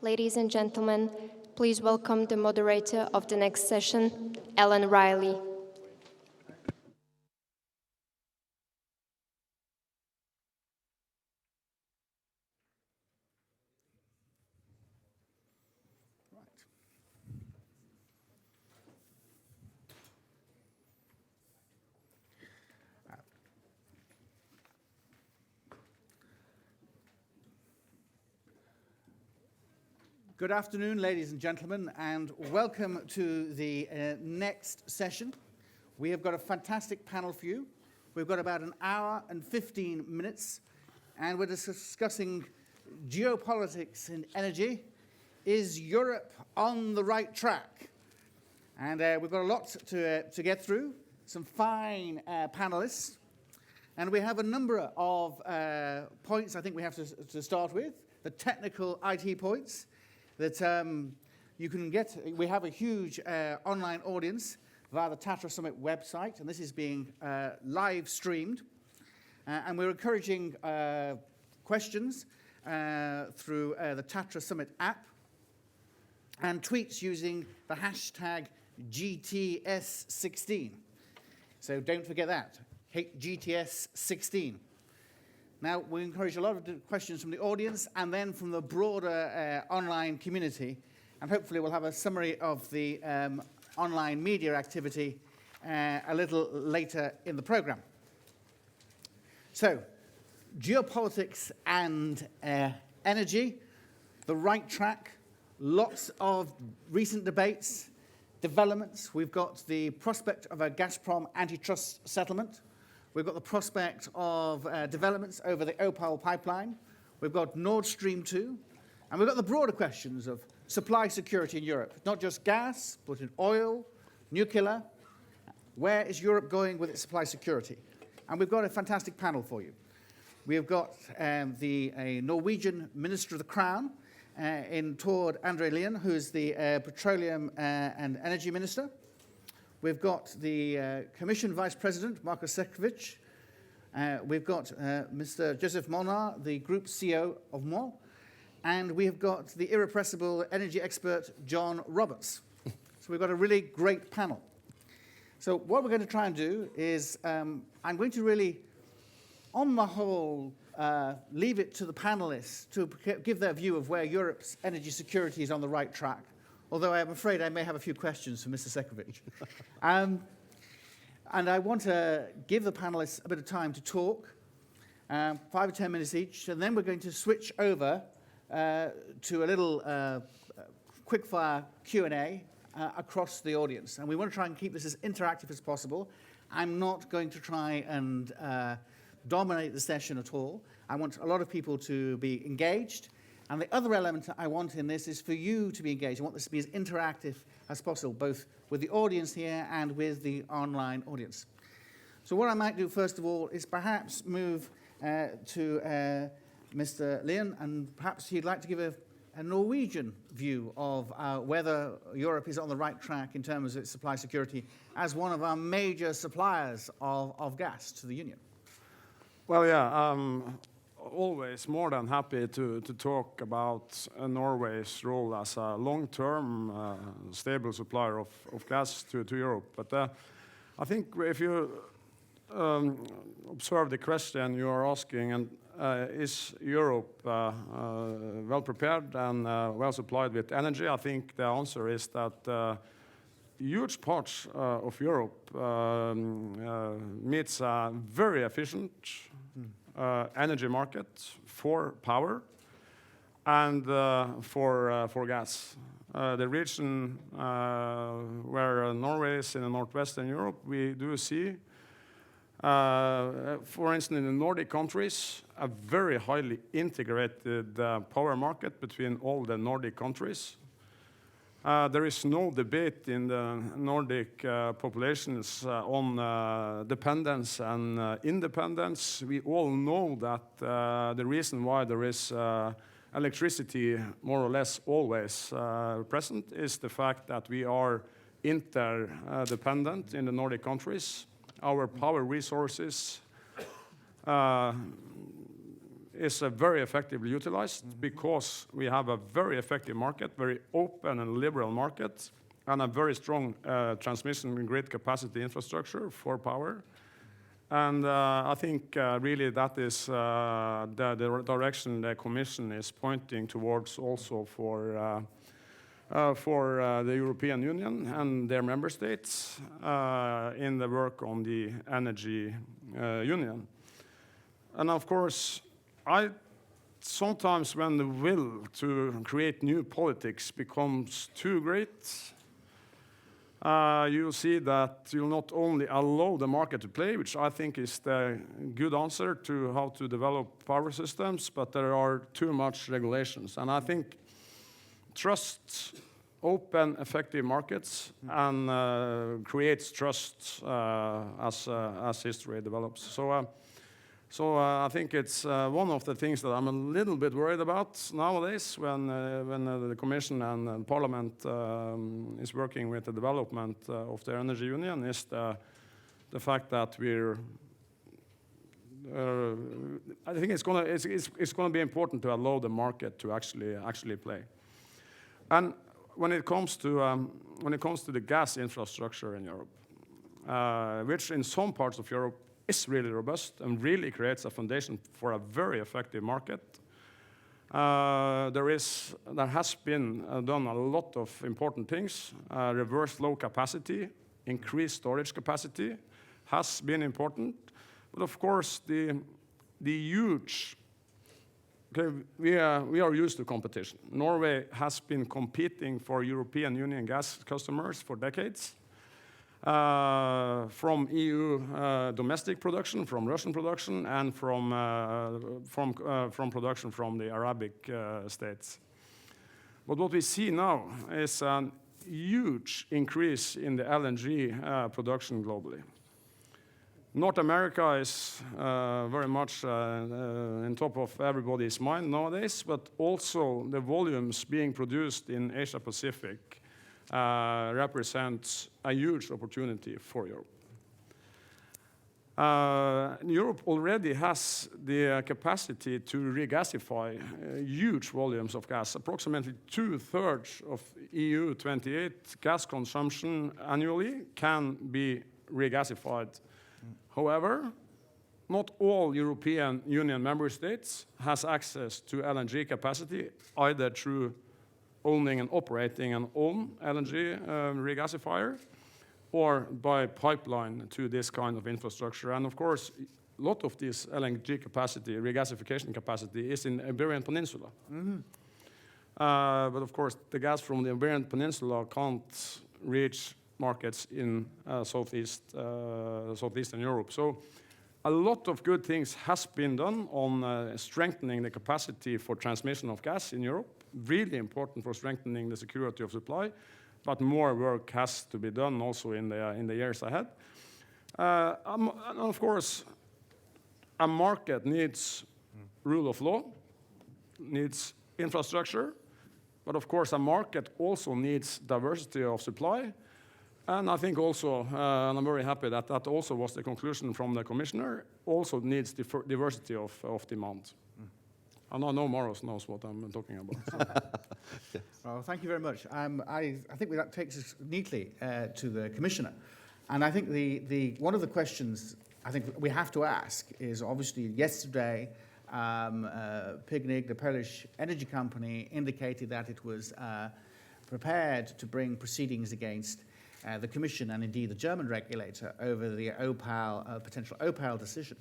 Ladies and gentlemen, please welcome the moderator of the next session, Ellen Riley. Good afternoon, ladies and gentlemen, and welcome to the next session. We have got a fantastic panel for you. We've got about an hour and 15 minutes, and we're discussing geopolitics and energy. Is Europe on the right track? And we've got a lot to get through, some fine panelists, and we have a number of points I think we have to start with, the technical IT points, that you can get. We have a huge online audience via the Tatra Summit website, and this is being live streamed. And we're encouraging questions through the Tatra Summit app and tweets using the hashtag GTS16. So don't forget that, GTS16. Now, we encourage a lot of questions from the audience and then from the broader online community. And hopefully we'll have a summary of the online media activity a little later in the program. So, geopolitics and energy, the right track, lots of recent debates, developments. We've got the prospect of a Gazprom antitrust settlement. We've got the prospect of developments over the Opal pipeline. We've got Nord Stream 2. And we've got the broader questions of supply security in Europe. Not just gas, but in oil, nuclear. Where is Europe going with its supply security? And we've got a fantastic panel for you. We have got the Norwegian Minister of the Crown in Tord André Lien, who is the Petroleum and Energy Minister. We've got the Commission Vice President, Marko Sefcovic. We've got Mr. Joseph Molnar, the Group CEO of MOL. And we have got the irrepressible energy expert, John Roberts. So we've got a really great panel. So what we're going to try and do is I'm going to really, on the whole, leave it to the panelists to give their view of where Europe's energy security is on the right track. Although I am afraid I may have a few questions for Mr. Sefcovic. And I want to give the panelists a bit of time to talk, 5 or 10 minutes each, and then we're going to switch over to a little quickfire Q&A across the audience. And we want to try and keep this as interactive as possible. I'm not going to try and dominate the session at all. I want a lot of people to be engaged. And the other element I want in this is for you to be engaged. I want this to be as interactive as possible, both with the audience here and with the online audience. So what I might do, first of all, is perhaps move to Mr. Lien, and perhaps he'd like to give a Norwegian view of whether Europe is on the right track in terms of its supply security as one of our major suppliers of gas to the Union. Well, yeah. Always more than happy to talk about Norway's role as a long-term stable supplier of gas to Europe. But I think if you observe the question you are asking, and is Europe well prepared and well supplied with energy, I think the answer is that huge parts of Europe meets a very efficient energy market for power and for gas. The region where Norway is in the northwestern Europe, we do see, for instance, in the Nordic countries, a very highly integrated power market between all the Nordic countries. There is no debate in the Nordic populations on dependence and independence. We all know that the reason why there is electricity more or less always present is the fact that we are interdependent in the Nordic countries. Our power resources is very effectively utilized because we have a very effective market, very open and liberal market, and a very strong transmission and grid capacity infrastructure for power. And I think really that is the direction the Commission is pointing towards also for the European Union and their member states in the work on the energy union. And of course, sometimes when the will to create new politics becomes too great, you'll see that you'll not only allow the market to play, which I think is the good answer to how to develop power systems, but there are too much regulations. And I think trust open, effective markets and creates trust as history develops. So I think it's one of the things that I'm a little bit worried about nowadays when the Commission and Parliament is working with the development of the energy union is the fact that we're I think it's gonna be important to allow the market to actually play. And when it comes to the gas infrastructure in Europe, which in some parts of Europe is really robust and really creates a foundation for a very effective market. There has been done a lot of important things. Reverse flow capacity, increased storage capacity has been important. But of course, the huge, okay, we are used to competition. Norway has been competing for European Union gas customers for decades. From EU domestic production, from Russian production, and from production from the Arabic states. But what we see now is a huge increase in the LNG production globally. North America is very much on top of everybody's mind nowadays, but also the volumes being produced in Asia Pacific represents a huge opportunity for Europe. Europe already has the capacity to regasify huge volumes of gas. Approximately 2/3 of EU 28 gas consumption annually can be regasified. However, not all European Union member states has access to LNG capacity, either through owning and operating an own LNG regasifier or by pipeline to this kind of infrastructure. And of course, a lot of this LNG capacity, regasification capacity, is in the Iberian Peninsula. But of course, the gas from the Iberian Peninsula can't reach markets in southeastern Europe. So a lot of good things has been done on strengthening the capacity for transmission of gas in Europe. Really important for strengthening the security of supply, but more work has to be done also in the years ahead. And of course, a market needs rule of law, needs infrastructure, but of course a market also needs diversity of supply. And I think also, and I'm very happy that that also was the conclusion from the Commissioner, also needs diversity of demand. And I know Maros knows what I'm talking about. So. Yes. Well, thank you very much. I think that takes us neatly to the Commissioner. And I think one of the questions I think we have to ask is obviously yesterday, PGNiG, the Polish energy company, indicated that it was prepared to bring proceedings against the Commission and indeed the German regulator over the potential Opal decision.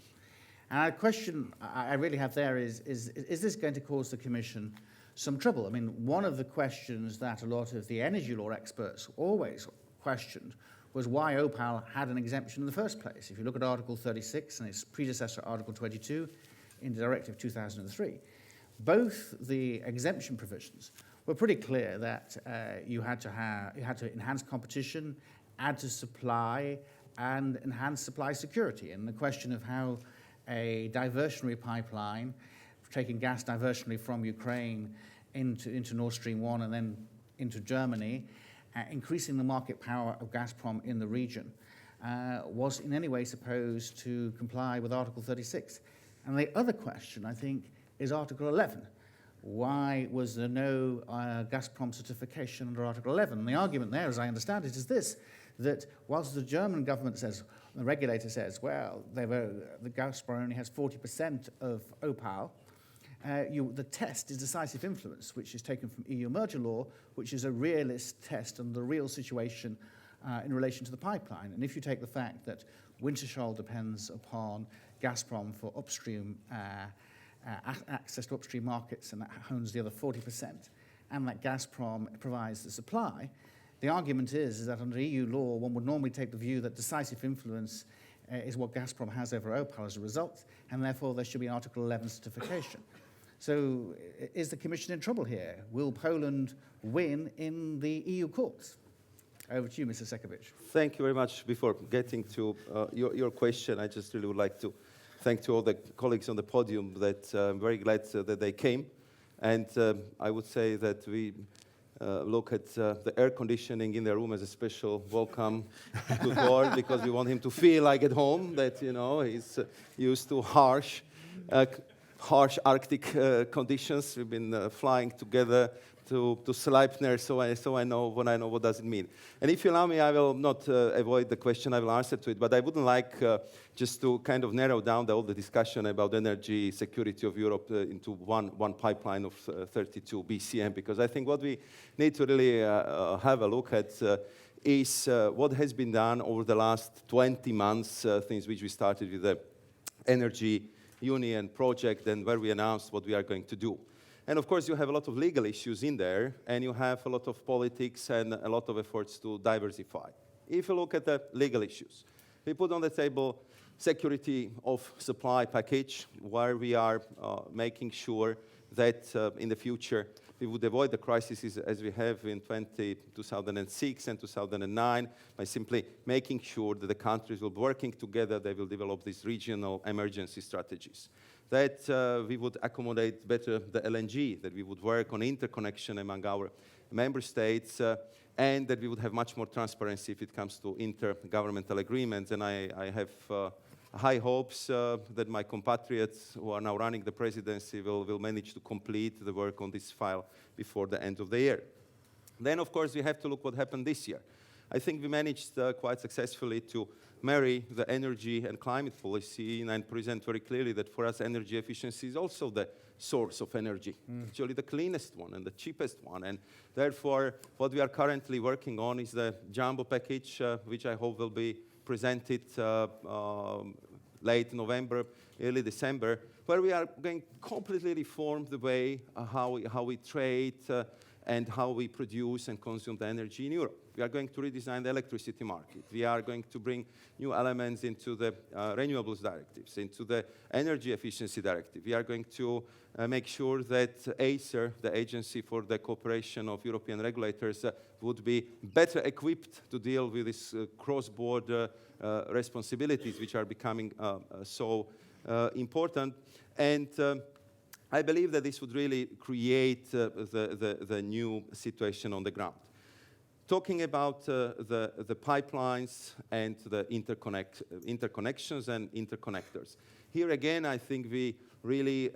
And a question I really have there is this going to cause the Commission some trouble? I mean, one of the questions that a lot of the energy law experts always questioned was why Opal had an exemption in the first place. If you look at Article 36 and its predecessor, Article 22, in the Directive 2003, both the exemption provisions were pretty clear that you had to enhance competition, add to supply, and enhance supply security. And the question of how a diversionary pipeline, taking gas diversionary from Ukraine into Nord Stream 1 and then into Germany, increasing the market power of Gazprom in the region, was in any way supposed to comply with Article 36. And the other question, I think, is Article 11. Why was there no Gazprom certification under Article 11? And the argument there, as I understand it, is this, that whilst the German government says, the regulator says, well, the Gazprom only has 40% of Opal, the test is decisive influence, which is taken from EU merger law, which is a realist test on the real situation in relation to the pipeline. And if you take the fact that Wintershall depends upon Gazprom for upstream access to upstream markets, and that owns the other 40%, and that Gazprom provides the supply, the argument is that under EU law, one would normally take the view that decisive influence is what Gazprom has over Opal as a result, and therefore there should be an Article 11 certification. So is the Commission in trouble here? Will Poland win in the EU courts? Over to you, Mr. Sekovic. Thank you very much. Before getting to your question, I just really would like to thank to all the colleagues on the podium that I'm very glad that they came. And I would say that we look at the air conditioning in the room as a special welcome to Gord, because we want him to feel like at home, that, you know, he's used to harsh Arctic conditions. We've been flying together to Sleipner, so I know what does it mean. And if you allow me, I will not avoid the question, I will answer to it, but I wouldn't like just to kind of narrow down all the discussion about energy security of Europe into one pipeline of 32 BCM, because I think what we need to really have a look at is what has been done over the last 20 months, things which we started with the Energy Union project, and where we announced what we are going to do. And of course, you have a lot of legal issues in there, and you have a lot of politics and a lot of efforts to diversify. If you look at the legal issues, we put on the table security of supply package, where we are making sure that in the future we would avoid the crises as we have in 2006 and 2009 by simply making sure that the countries will be working together, they will develop these regional emergency strategies. That we would accommodate better the LNG, that we would work on interconnection among our member states, and that we would have much more transparency if it comes to intergovernmental agreements. And I have high hopes that my compatriots who are now running the presidency will manage to complete the work on this file before the end of the year. Then, of course, we have to look what happened this year. I think we managed quite successfully to marry the energy and climate policy and present very clearly that for us energy efficiency is also the source of energy, actually the cleanest one and the cheapest one. And therefore, what we are currently working on is the jumbo package, which I hope will be presented late November, early December, where we are going to completely reform the way how we trade and how we produce and consume the energy in Europe. We are going to redesign the electricity market. We are going to bring new elements into the renewables directives, into the energy efficiency directive. We are going to make sure that ACER, the Agency for the Cooperation of European Regulators, would be better equipped to deal with these cross-border responsibilities, which are becoming so important. And I believe that this would really create the new situation on the ground. Talking about the pipelines and the interconnections and interconnectors. Here again, I think we really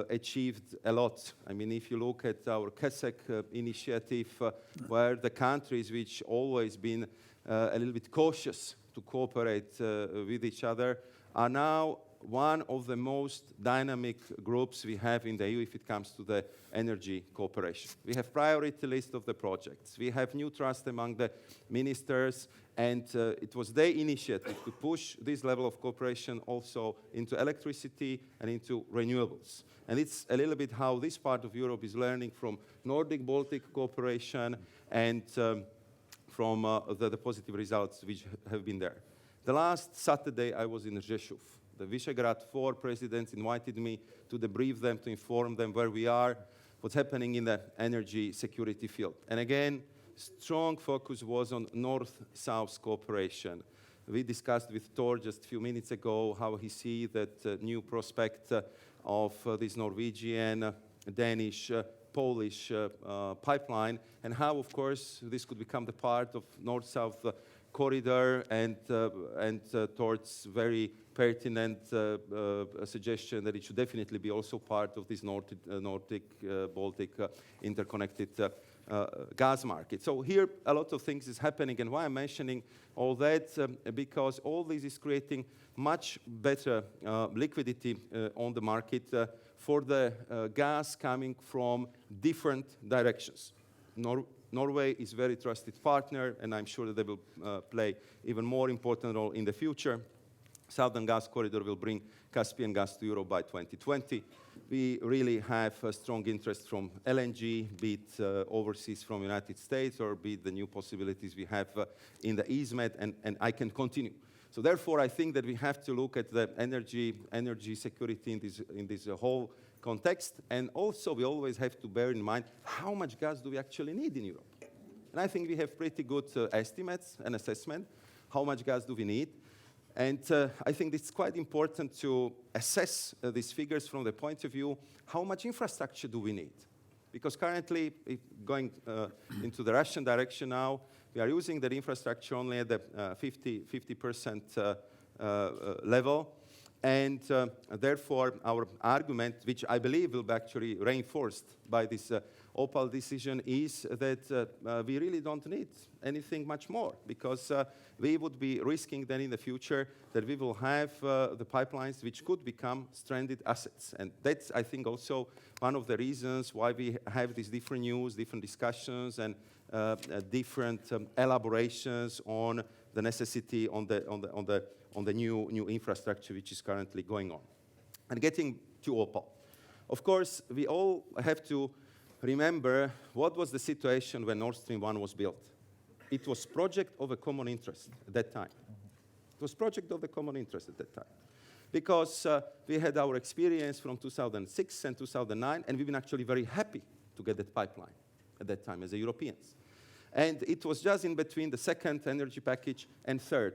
achieved a lot. I mean, if you look at our CASEC initiative, where the countries which always been a little bit cautious to cooperate with each other are now one of the most dynamic groups we have in the EU if it comes to the energy cooperation. We have priority list of the projects. We have new trust among the ministers, and it was their initiative to push this level of cooperation also into electricity and into renewables. And it's a little bit how this part of Europe is learning from Nordic-Baltic cooperation and from the positive results which have been there. The last Saturday I was in Rzeszów. The Visegrad 4 presidents invited me to debrief them, to inform them where we are, what's happening in the energy security field. And again, strong focus was on North-South cooperation. We discussed with Thor just a few minutes ago how he sees that new prospect of this Norwegian, Danish, Polish pipeline, and how, of course, this could become the part of North-South corridor and towards very pertinent suggestion that it should definitely be also part of this Nordic-Baltic interconnected gas market. So here a lot of things is happening, and why I'm mentioning all that, because all this is creating much better liquidity on the market for the gas coming from different directions. Norway is a very trusted partner, and I'm sure that they will play even more important role in the future. Southern Gas Corridor will bring Caspian gas to Europe by 2020. We really have a strong interest from LNG, be it overseas from United States, or be it the new possibilities we have in the EastMed, and I can continue. So therefore, I think that we have to look at the energy security in this whole context, and also we always have to bear in mind how much gas do we actually need in Europe. And I think we have pretty good estimates and assessment how much gas do we need. And I think it's quite important to assess these figures from the point of view, how much infrastructure do we need? Because currently, going into the Russian direction now, we are using the infrastructure only at the 50% level. And therefore, our argument, which I believe will be actually reinforced by this Opal decision, is that we really don't need anything much more, because we would be risking then in the future that we will have the pipelines which could become stranded assets. And that's, I think, also one of the reasons why we have these different news, different discussions, and different elaborations on the necessity on the new infrastructure which is currently going on. And getting to Opal. Of course, we all have to remember what was the situation when Nord Stream 1 was built. It was project of a common interest at that time. It was project of a common interest at that time. Because we had our experience from 2006 and 2009, and we've been actually very happy to get that pipeline at that time as Europeans. And it was just in between the second energy package and third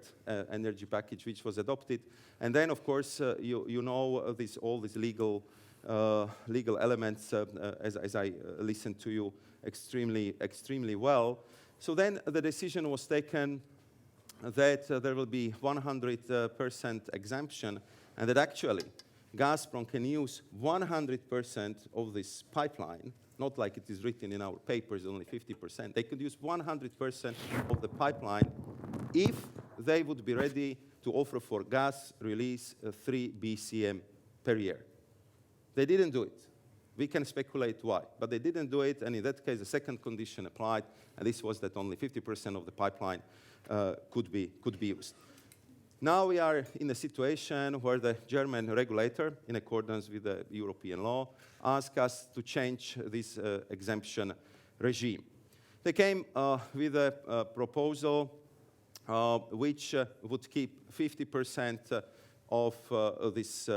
energy package, which was adopted. And then, of course, you know all these legal elements, as I listened to you extremely well. So then the decision was taken that there will be 100% exemption, and that actually Gazprom can use 100% of this pipeline, not like it is written in our papers, only 50%. They could use 100% of the pipeline if they would be ready to offer for gas release 3 BCM per year. They didn't do it. We can speculate why, but they didn't do it, and in that case, the second condition applied, and this was that only 50% of the pipeline could be used. Now we are in a situation where the German regulator, in accordance with the European law, asked us to change this exemption regime. They came with a proposal which would keep 50% of this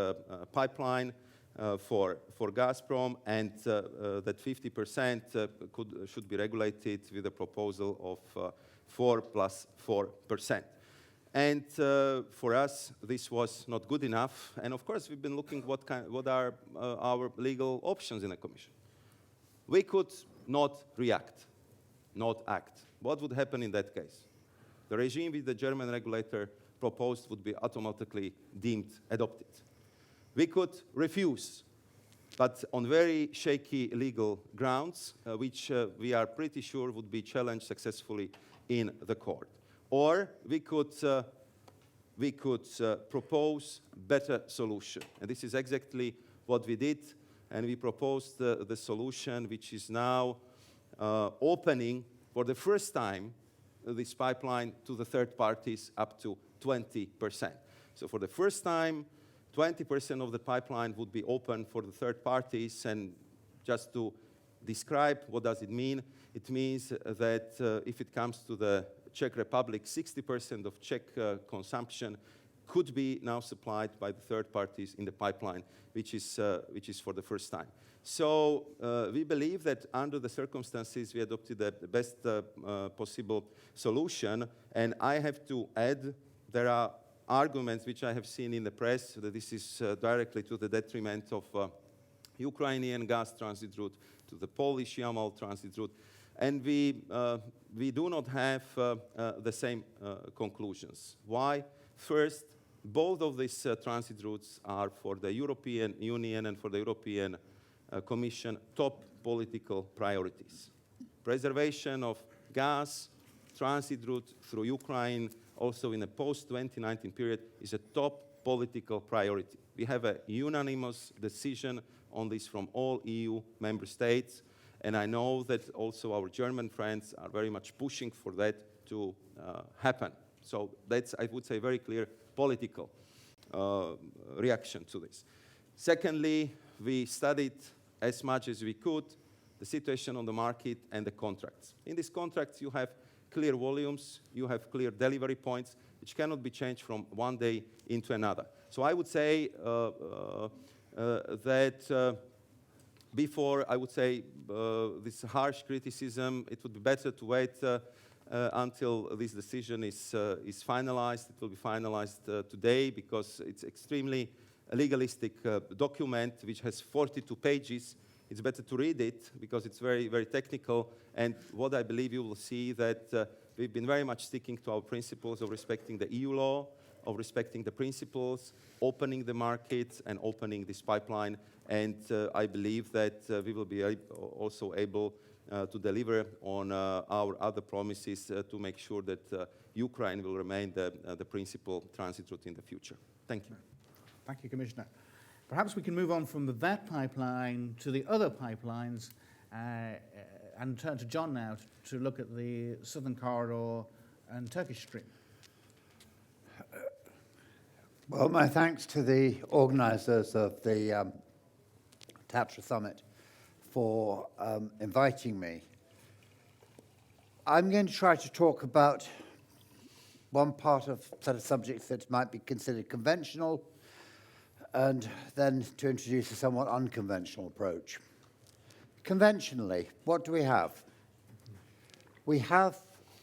pipeline for Gazprom, and that 50% should be regulated with a proposal of 4 plus 4%. And for us, this was not good enough. And of course, we've been looking what are our legal options in the Commission. We could not react, not act. What would happen in that case? The regime with the German regulator proposed would be automatically deemed adopted. We could refuse, but on very shaky legal grounds, which we are pretty sure would be challenged successfully in the court. Or we could propose better solution. And this is exactly what we did. And we proposed the solution which is now opening for the first time this pipeline to the third parties up to 20%. So for the first time, 20% of the pipeline would be open for the third parties. And just to describe what does it mean, it means that if it comes to the Czech Republic, 60% of Czech consumption could be now supplied by the third parties in the pipeline, which is for the first time. So we believe that under the circumstances, we adopted the best possible solution. And I have to add, there are arguments which I have seen in the press that this is directly to the detriment of Ukrainian gas transit route, to the Polish Yamal transit route. and we do not have the same conclusions. Why? First, both of these transit routes are for the European Union and for the European Commission top political priorities. Preservation of gas, transit route through Ukraine, also in a post-2019 period, is a top political priority. We have a unanimous decision on this from all EU member states, and I know that also our German friends are very much pushing for that to happen. So that's, I would say, very clear political reaction to this. Secondly, we studied as much as we could the situation on the market and the contracts. In these contracts, you have clear volumes, you have clear delivery points, which cannot be changed from one day into another. So I would say that before, I would say, this harsh criticism, it would be better to wait until this decision is finalized. It will be finalized today because it's extremely legalistic document which has 42 pages. It's better to read it because it's very, very technical. And what I believe you will see that we've been very much sticking to our principles of respecting the EU law, of respecting the principles, opening the markets, and opening this pipeline. And I believe that we will be also able to deliver on our other promises to make sure that Ukraine will remain the principal transit route in the future. Thank you. Thank you, Commissioner. Perhaps we can move on from that pipeline to the other pipelines and turn to John now to look at the Southern Corridor and Turkish Stream. Well, my thanks to the organisers of the Tatra Summit for inviting me. I'm going to try to talk about one part of a set of subjects that might be considered conventional, and then to introduce a somewhat unconventional approach. Conventionally, what do we have? We have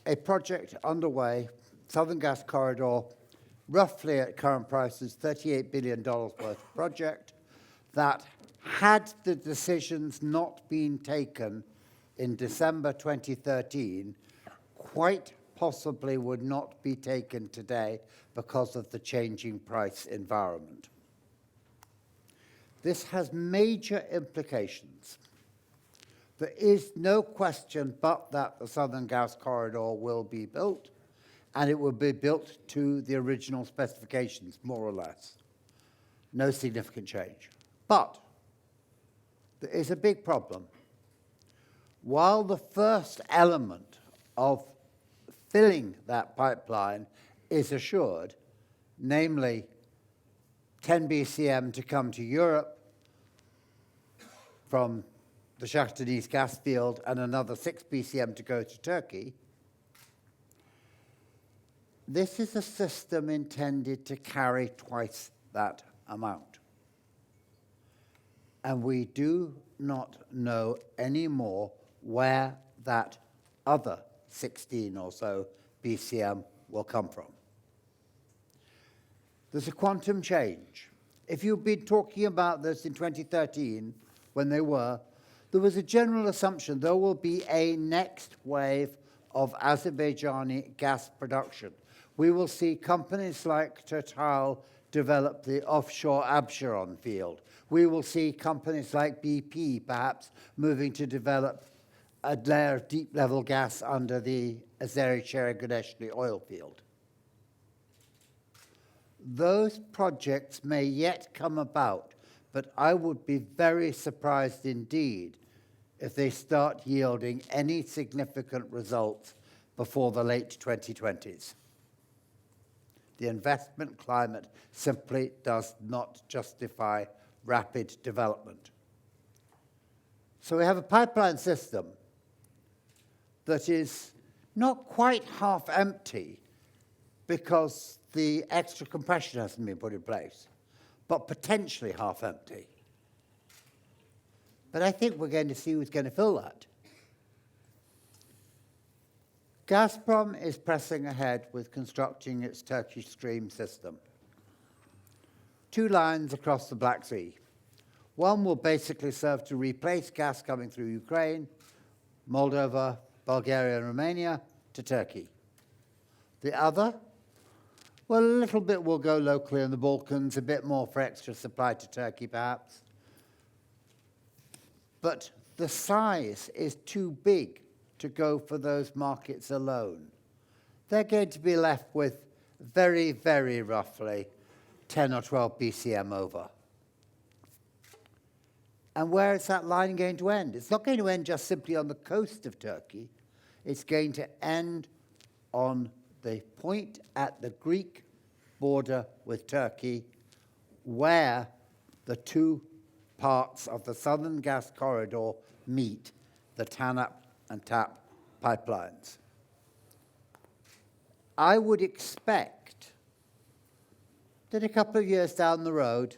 a project underway, Southern Gas Corridor, roughly at current prices, $38 billion worth of project, that had the decisions not been taken in December 2013, quite possibly would not be taken today because of the changing price environment. This has major implications. There is no question but that the Southern Gas Corridor will be built, and it will be built to the original specifications, more or less. No significant change. But there is a big problem. While the first element of filling that pipeline is assured, namely 10 BCM to come to Europe from the Shah Deniz gas field and another 6 BCM to go to Turkey, this is a system intended to carry twice that amount. And we do not know anymore where that other 16 or so BCM will come from. There's a quantum change. If you've been talking about this in 2013, when there was a general assumption there will be a next wave of Azerbaijani gas production. We will see companies like Total develop the offshore Absheron field. We will see companies like BP perhaps moving to develop a layer of deep-level gas under the Azeri-Cheragudeshli oil field. Those projects may yet come about, but I would be very surprised indeed if they start yielding any significant results before the late 2020s. The investment climate simply does not justify rapid development. So we have a pipeline system that is not quite half empty because the extra compression hasn't been put in place, but potentially half empty. But I think we're going to see who's going to fill that. Gazprom is pressing ahead with constructing its Turkish Stream system. 2 lines across the Black Sea. One will basically serve to replace gas coming through Ukraine Moldova, Bulgaria, and Romania, to Turkey. The other, well, a little bit will go locally in the Balkans, a bit more for extra supply to Turkey, perhaps. But the size is too big to go for those markets alone. They're going to be left with very, very roughly 10 or 12 BCM over. And where is that line going to end? It's not going to end just simply on the coast of Turkey. It's going to end on the point at the Greek border with Turkey where the two parts of the southern gas corridor meet, the TANAP and TAP pipelines. I would expect that a couple of years down the road,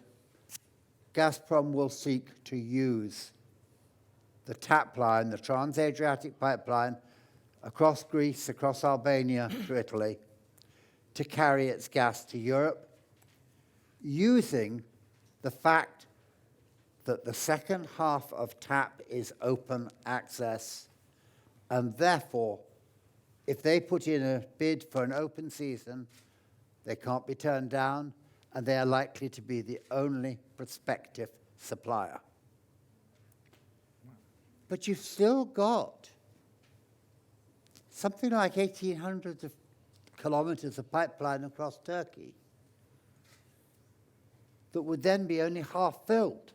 Gazprom will seek to use the TAP line, the Trans-Adriatic pipeline, across Greece, across Albania to Italy, to carry its gas to Europe, using the fact that the second half of TAP is open access, and therefore, if they put in a bid for an open season, they can't be turned down, and they are likely to be the only prospective supplier. But you've still got something like 1,800 kilometers of pipeline across Turkey that would then be only half filled,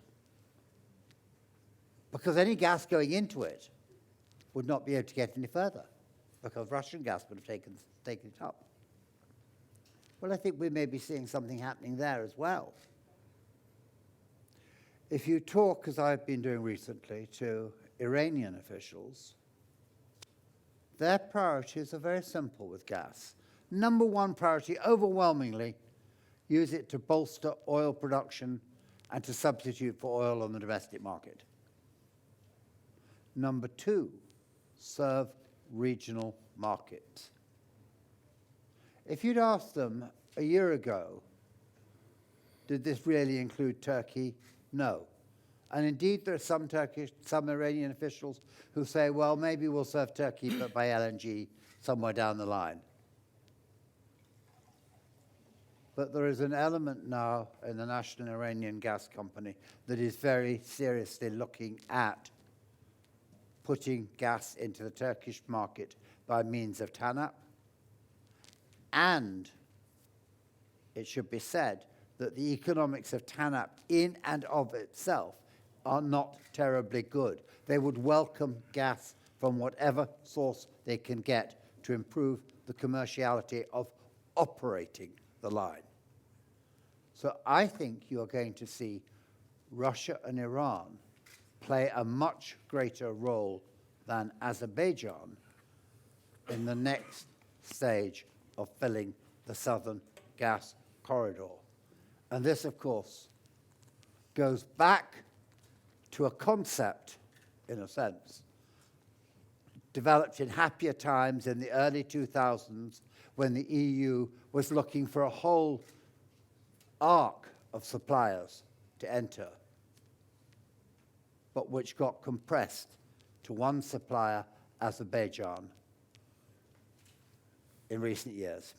because any gas going into it would not be able to get any further, because Russian gas would have taken it up. Well, I think we may be seeing something happening there as well. If you talk, as I've been doing recently, to Iranian officials, their priorities are very simple with gas. Number one priority, overwhelmingly, use it to bolster oil production and to substitute for oil on the domestic market. Number two, serve regional markets. If you'd asked them a year ago, did this really include Turkey? No. And indeed, there are some Iranian officials who say, well, maybe we'll serve Turkey, but by LNG somewhere down the line. But there is an element now in the National Iranian Gas Company that is very seriously looking at putting gas into the Turkish market by means of TANAP. And it should be said that the economics of TANAP in and of itself are not terribly good. They would welcome gas from whatever source they can get to improve the commerciality of operating the line. So I think you're going to see Russia and Iran play a much greater role than Azerbaijan in the next stage of filling the southern gas corridor. And this, of course, goes back to a concept, in a sense, developed in happier times in the early 2000s when the EU was looking for a whole arc of suppliers to enter, but which got compressed to one supplier, Azerbaijan, in recent years.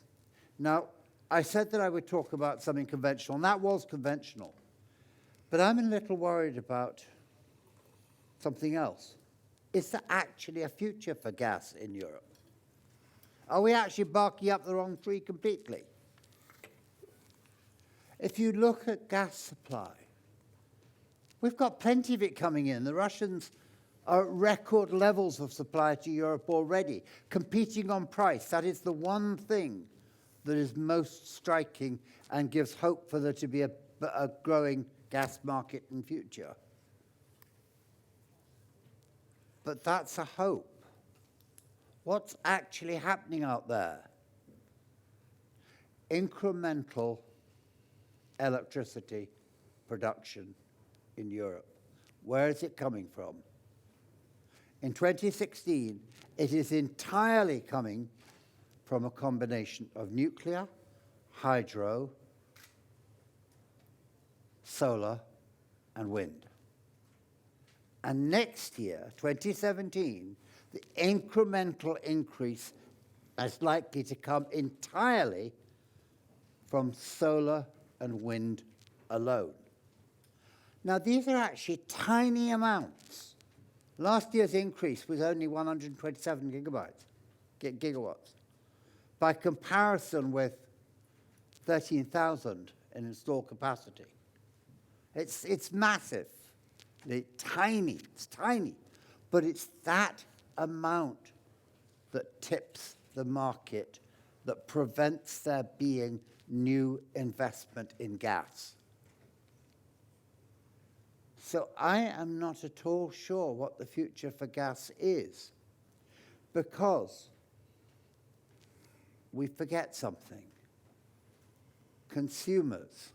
Now, I said that I would talk about something conventional, and that was conventional. But I'm a little worried about something else. Is there actually a future for gas in Europe? Are we actually barking up the wrong tree completely? If you look at gas supply, we've got plenty of it coming in. The Russians are at record levels of supply to Europe already, competing on price. That is the one thing that is most striking and gives hope for there to be a growing gas market in future. But that's a hope. What's actually happening out there? Incremental electricity production in Europe. Where is it coming from? In 2016, it is entirely coming from a combination of nuclear, hydro, solar, and wind. And next year, 2017, the incremental increase is likely to come entirely from solar and wind alone. Now, these are actually tiny amounts. Last year's increase was only 127 gigawatts. By comparison with 13,000 in installed capacity. It's massive. It's tiny. But it's that amount that tips the market, that prevents there being new investment in gas. So I am not at all sure what the future for gas is, because we forget something. Consumers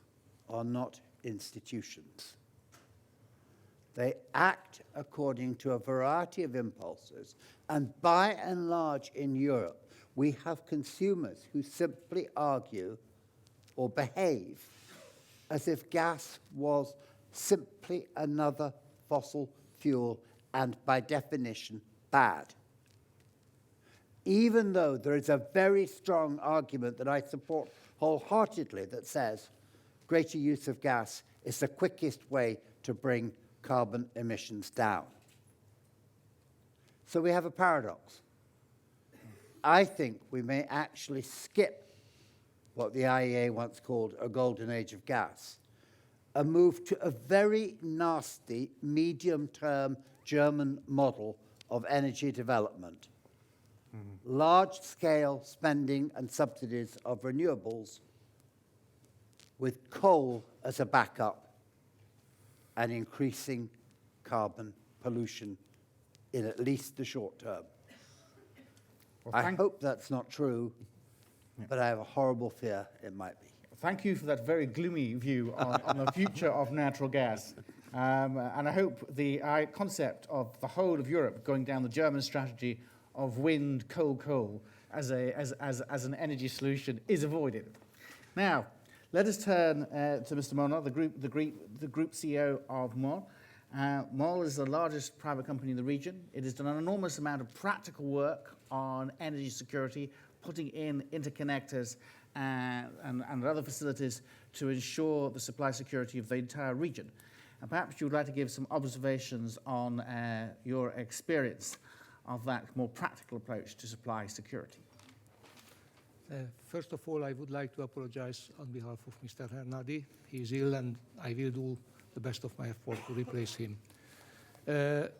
are not institutions. They act according to a variety of impulses, and by and large in Europe, we have consumers who simply argue or behave as if gas was simply another fossil fuel and by definition bad. Even though there is a very strong argument that I support wholeheartedly that says greater use of gas is the quickest way to bring carbon emissions down. So we have a paradox. I think we may actually skip what the IEA once called a golden age of gas, a move to a very nasty medium-term German model of energy development. Large-scale spending and subsidies of renewables with coal as a backup and increasing carbon pollution in at least the short term. Well, I hope that's not true, but I have a horrible fear it might be. Thank you for that very gloomy view on the future of natural gas. And I hope the concept of the whole of Europe going down the German strategy of wind, coal as an energy solution is avoided. Now, let us turn to Mr. Molnar, the group CEO of MOL. MOL is the largest private company in the region. It has done an enormous amount of practical work on energy security, putting in interconnectors and other facilities to ensure the supply security of the entire region. And perhaps you would like to give some observations on your experience of that more practical approach to supply security. First of all, I would like to apologize on behalf of Mr. Hernadi. He is ill, and I will do the best of my effort to replace him.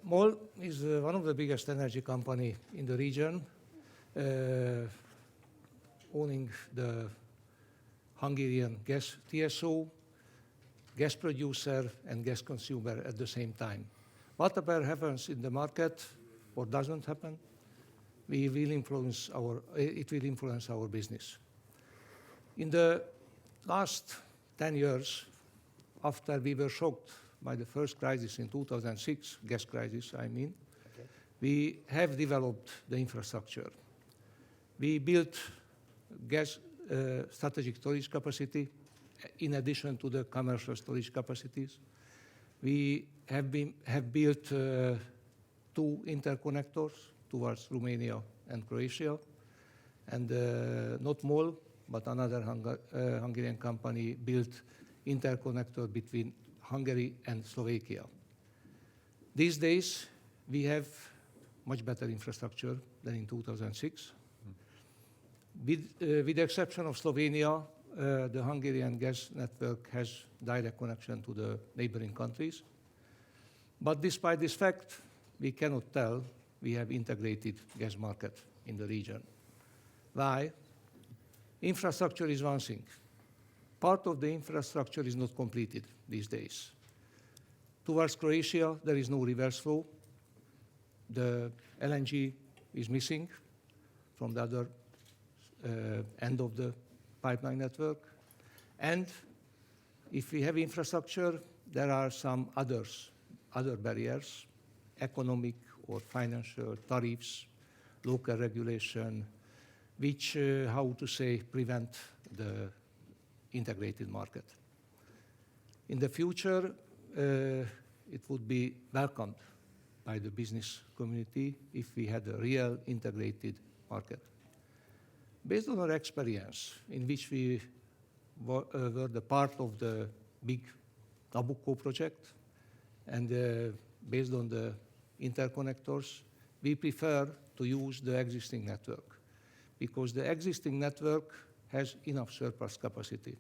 MOL is one of the biggest energy company in the region, owning the Hungarian gas TSO, gas producer, and gas consumer at the same time. Whatever happens in the market or doesn't happen, it will influence our business. In the last 10 years, after we were shocked by the first crisis in 2006, gas crisis, I mean, we have developed the infrastructure. We built gas strategic storage capacity in addition to the commercial storage capacities. We have built 2 interconnectors towards Romania and Croatia, and not MOL, but another Hungarian company built interconnector between Hungary and Slovakia. These days, we have much better infrastructure than in 2006. With the exception of Slovenia, the Hungarian gas network has direct connection to the neighboring countries. But despite this fact, we cannot tell we have integrated gas market in the region. Why? Infrastructure is one thing. Part of the infrastructure is not completed these days. Towards Croatia, there is no reverse flow. The LNG is missing from the other end of the pipeline network. And if we have infrastructure, there are some other barriers, economic or financial tariffs, local regulation, which, prevent the integrated market. In the future, it would be welcomed by the business community if we had a real integrated market. Based on our experience, in which we were the part of the big Nabucco project, and based on the interconnectors, we prefer to use the existing network, because the existing network has enough surplus capacity.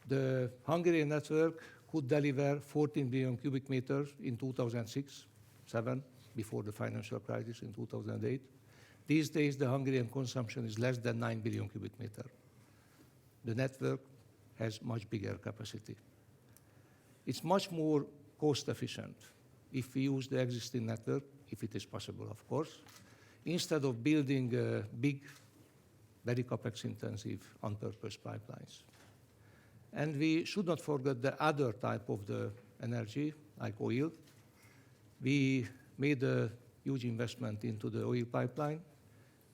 The Hungarian network could deliver 14 billion cubic meters in 2006-7, before the financial crisis in 2008. These days, the Hungarian consumption is less than 9 billion cubic meters. The network has much bigger capacity. It's much more cost efficient if we use the existing network, if it is possible, of course, instead of building big, very capex-intensive, on-purpose pipelines. And we should not forget the other type of the energy, like oil. We made a huge investment into the oil pipeline,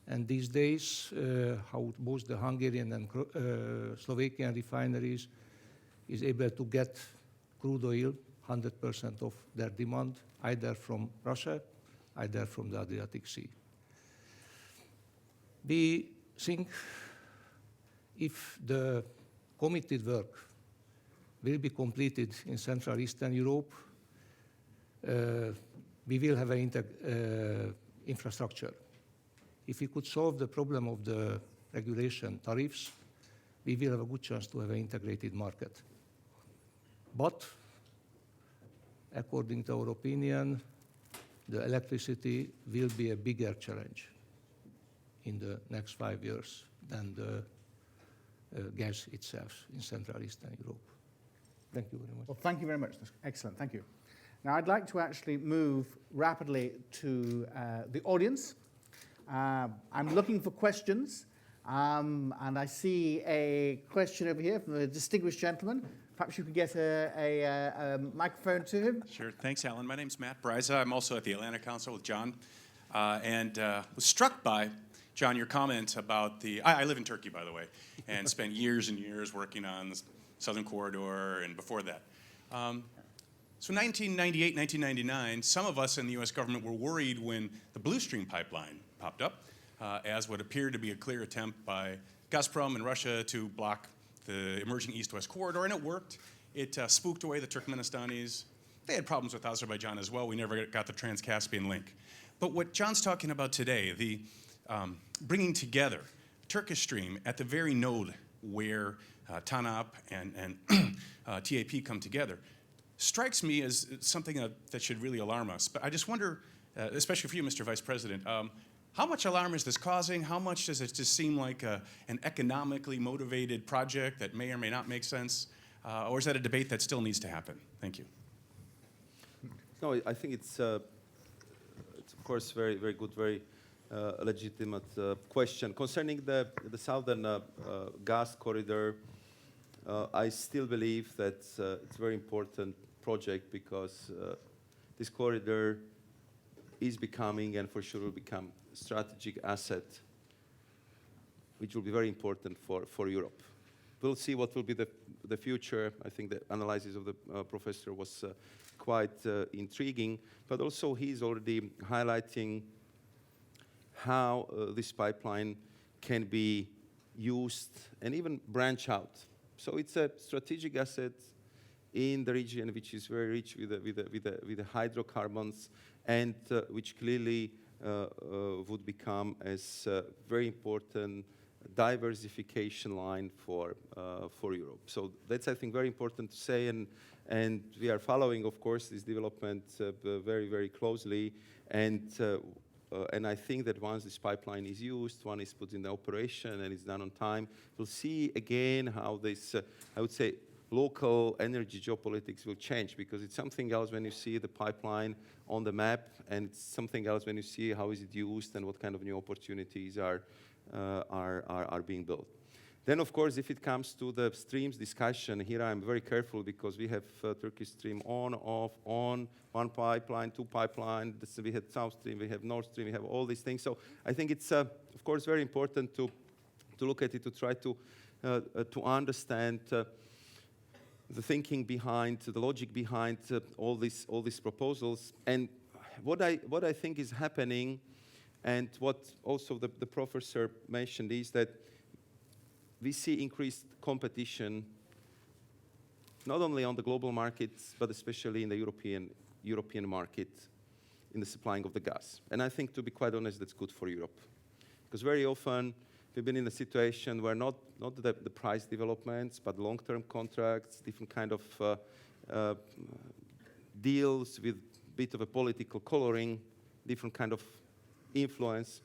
and these days, how both the Hungarian and Slovakian refineries is able to get crude oil, 100% of their demand, either from Russia, either from the Adriatic Sea. We think if the committed work will be completed in Central Eastern Europe, we will have an infrastructure. If we could solve the problem of the regulation tariffs, we will have a good chance to have an integrated market. But according to our opinion, the electricity will be a bigger challenge in the next 5 years than the gas itself in Central Eastern Europe. Thank you very much. Well, thank you very much. That's excellent. Thank you. Now, I'd like to actually move rapidly to the audience. I'm looking for questions, and I see a question over here from a distinguished gentleman. Perhaps you could get a microphone to him. Sure. Thanks, Alan. My name's Matt Bryza. I'm also at the Atlantic Council with John, and was struck by, John, your comment about the... I live in Turkey, by the way, and spent years and years working on the Southern Corridor and before that. So 1998, 1999, some of us in the U.S. government were worried when the Blue Stream pipeline popped up, as what appeared to be a clear attempt by Gazprom and Russia to block the emerging East-West corridor, and it worked. It spooked away the Turkmenistanis. They had problems with Azerbaijan as well. We never got the Trans-Caspian link. But what John's talking about today, the bringing together Turkish Stream at the very node where TANAP and TAP come together, strikes me as something that should really alarm us. But I just wonder, especially for you, Mr. Vice President, how much alarm is this causing? How much does it just seem like an economically motivated project that may or may not make sense? Or is that a debate that still needs to happen? Thank you. No, I think it's of course, very, very good, very legitimate question. Concerning the southern gas corridor, I still believe that it's a very important project because this corridor is becoming, and for sure will become, a strategic asset, which will be very important for Europe. We'll see what will be the future. I think the analysis of the professor was quite intriguing, but also he's already highlighting how this pipeline can be used and even branch out. So it's a strategic asset in the region which is very rich with the hydrocarbons, and which clearly would become as a very important diversification line for Europe. So that's, I think, very important to say, and we are following, of course, this development very, very closely, and I think that once this pipeline is used, one is put in the operation and it's done on time, we'll see again how this, I would say, local energy geopolitics will change, because it's something else when you see the pipeline on the map, and it's something else when you see how is it used and what kind of new opportunities are being built. Then, of course, if it comes to the streams discussion, here I'm very careful because we have Turkish Stream on, off, on, one pipeline, two pipeline, we have South Stream, we have North Stream, we have all these things. So I think it's, of course, very important to look at it, to try to understand the thinking behind, the logic behind all these proposals. And what I think is happening, and what also the professor mentioned, is that we see increased competition not only on the global markets, but especially in the European market in the supplying of the gas. And I think, to be quite honest, that's good for Europe. Because very often we've been in a situation where not the price developments, but long-term contracts, different kind of deals with a bit of a political coloring, different kind of influence,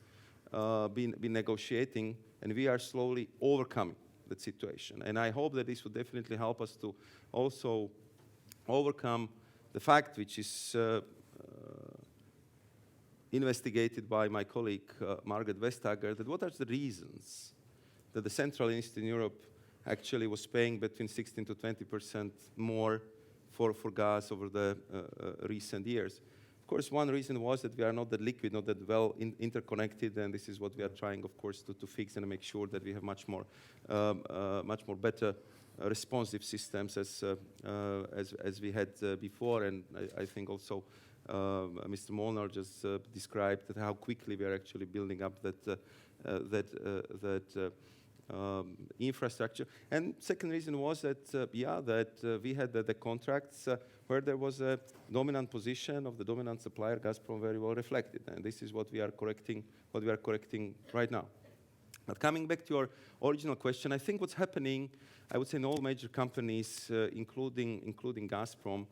been negotiating, and we are slowly overcoming that situation. And I hope that this will definitely help us to also overcome the fact, which is investigated by my colleague Margaret Vestager, that what are the reasons that the Central and Eastern Europe actually was paying between 16 to 20% more for gas over the recent years. Of course, one reason was that we are not that liquid, not that well interconnected, and this is what we are trying, of course, to fix and make sure that we have much more better responsive systems as we had before. And I think also Mr. Molnar just described that how quickly we are actually building up that infrastructure. And second reason was that we had the contracts where there was a dominant position of the dominant supplier, Gazprom, very well reflected, and this is what we are correcting right now. But coming back to your original question, I think what's happening, I would say, in all major companies, including Gazprom,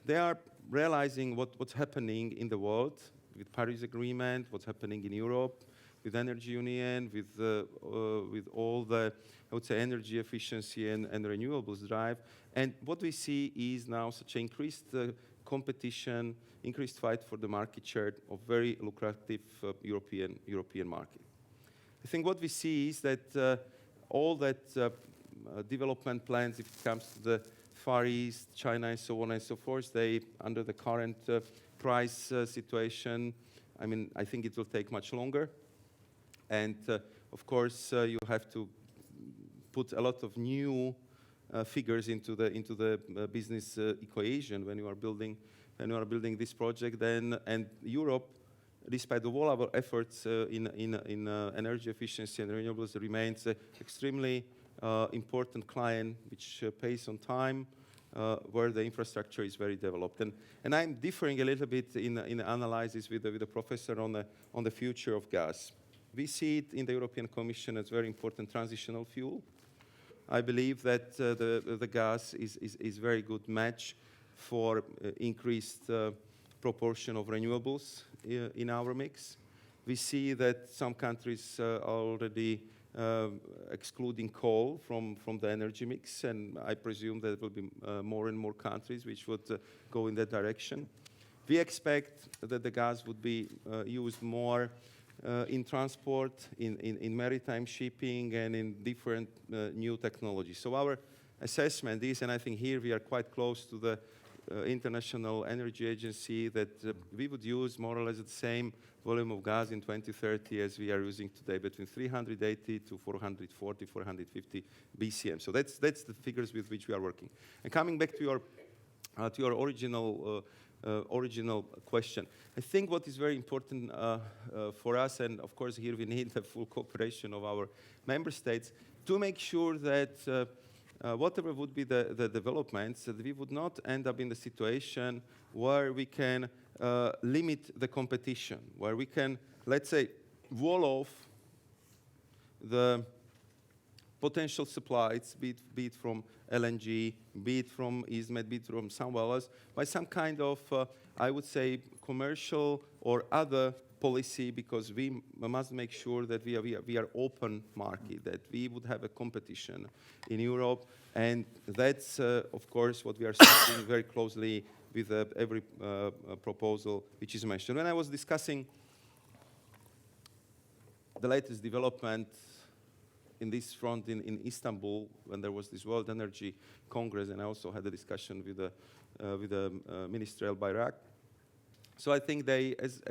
they are realizing what's happening in the world with Paris Agreement, what's happening in Europe, with Energy Union, with all the, I would say, energy efficiency and renewables drive. And what we see is now such increased competition, increased fight for the market share of very lucrative European market. I think what we see is that all that development plans, if it comes to the Far East, China, and so on and so forth, they, under the current price situation, I mean, I think it will take much longer. And of course, you have to put a lot of new figures into the business equation when you are building this project. And Europe, despite all our efforts in energy efficiency and renewables, remains an extremely important client, which pays on time, where the infrastructure is very developed. And I'm differing a little bit in analysis with the professor on the future of gas. We see it in the European Commission as very important transitional fuel. I believe that the gas is very good match for increased proportion of renewables in our mix. We see that some countries are already excluding coal from the energy mix, and I presume there will be more and more countries which would go in that direction. We expect that the gas would be used more in transport, in maritime shipping, and in different new technologies. So our assessment is, and I think here we are quite close to the International Energy Agency, that we would use more or less the same volume of gas in 2030 as we are using today, between 380 to 440, 450 BCM. So that's the figures with which we are working. And coming back to your original question, I think what is very important for us, and of course here we need the full cooperation of our member states, to make sure that whatever would be the developments, that we would not end up in the situation where we can limit the competition, where we can, let's say, wall off the potential supplies, be it from LNG, be it from EastMed, be it from somewhere else, by some kind of, I would say, commercial or other policy, because we must make sure that we are open market, that we would have a competition in Europe, and that's, of course, what we are studying very closely with every proposal which is mentioned. When I was discussing the latest development in this front in Istanbul, when there was this World Energy Congress, and I also had a discussion with the Minister El Bayrak. So I think they, as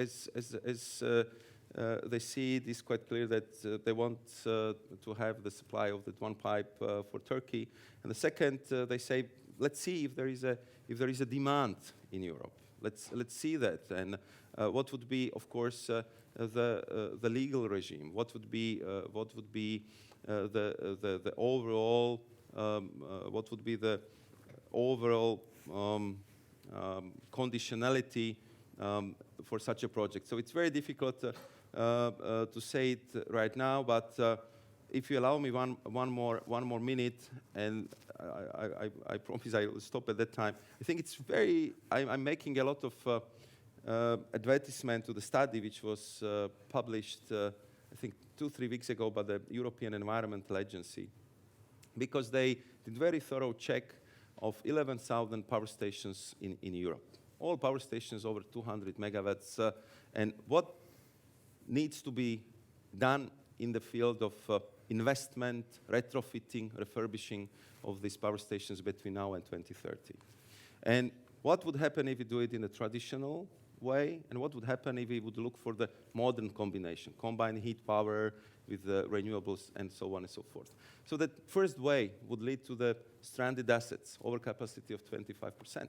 they see it, is quite clear that they want to have the supply of that one pipe for Turkey. And the second, they say, let's see if there is a demand in Europe. Let's see that. And what would be, of course, the legal regime? What would be the overall what would be the overall conditionality for such a project? So it's very difficult to say it right now, but if you allow me one more minute, and I promise I will stop at that time. I think it's very. I'm making a lot of advertisement to the study which was published, I think 2-3 weeks ago by the European Environmental Agency, because they did very thorough check of 11,000 power stations in Europe. All power stations over 200 megawatts, and what needs to be done in the field of investment, retrofitting, refurbishing of these power stations between now and 2030. And what would happen if we do it in a traditional way, and what would happen if we would look for the modern combination, combine heat power with renewables and so on and so forth. So that first way would lead to the stranded assets, overcapacity of 25%.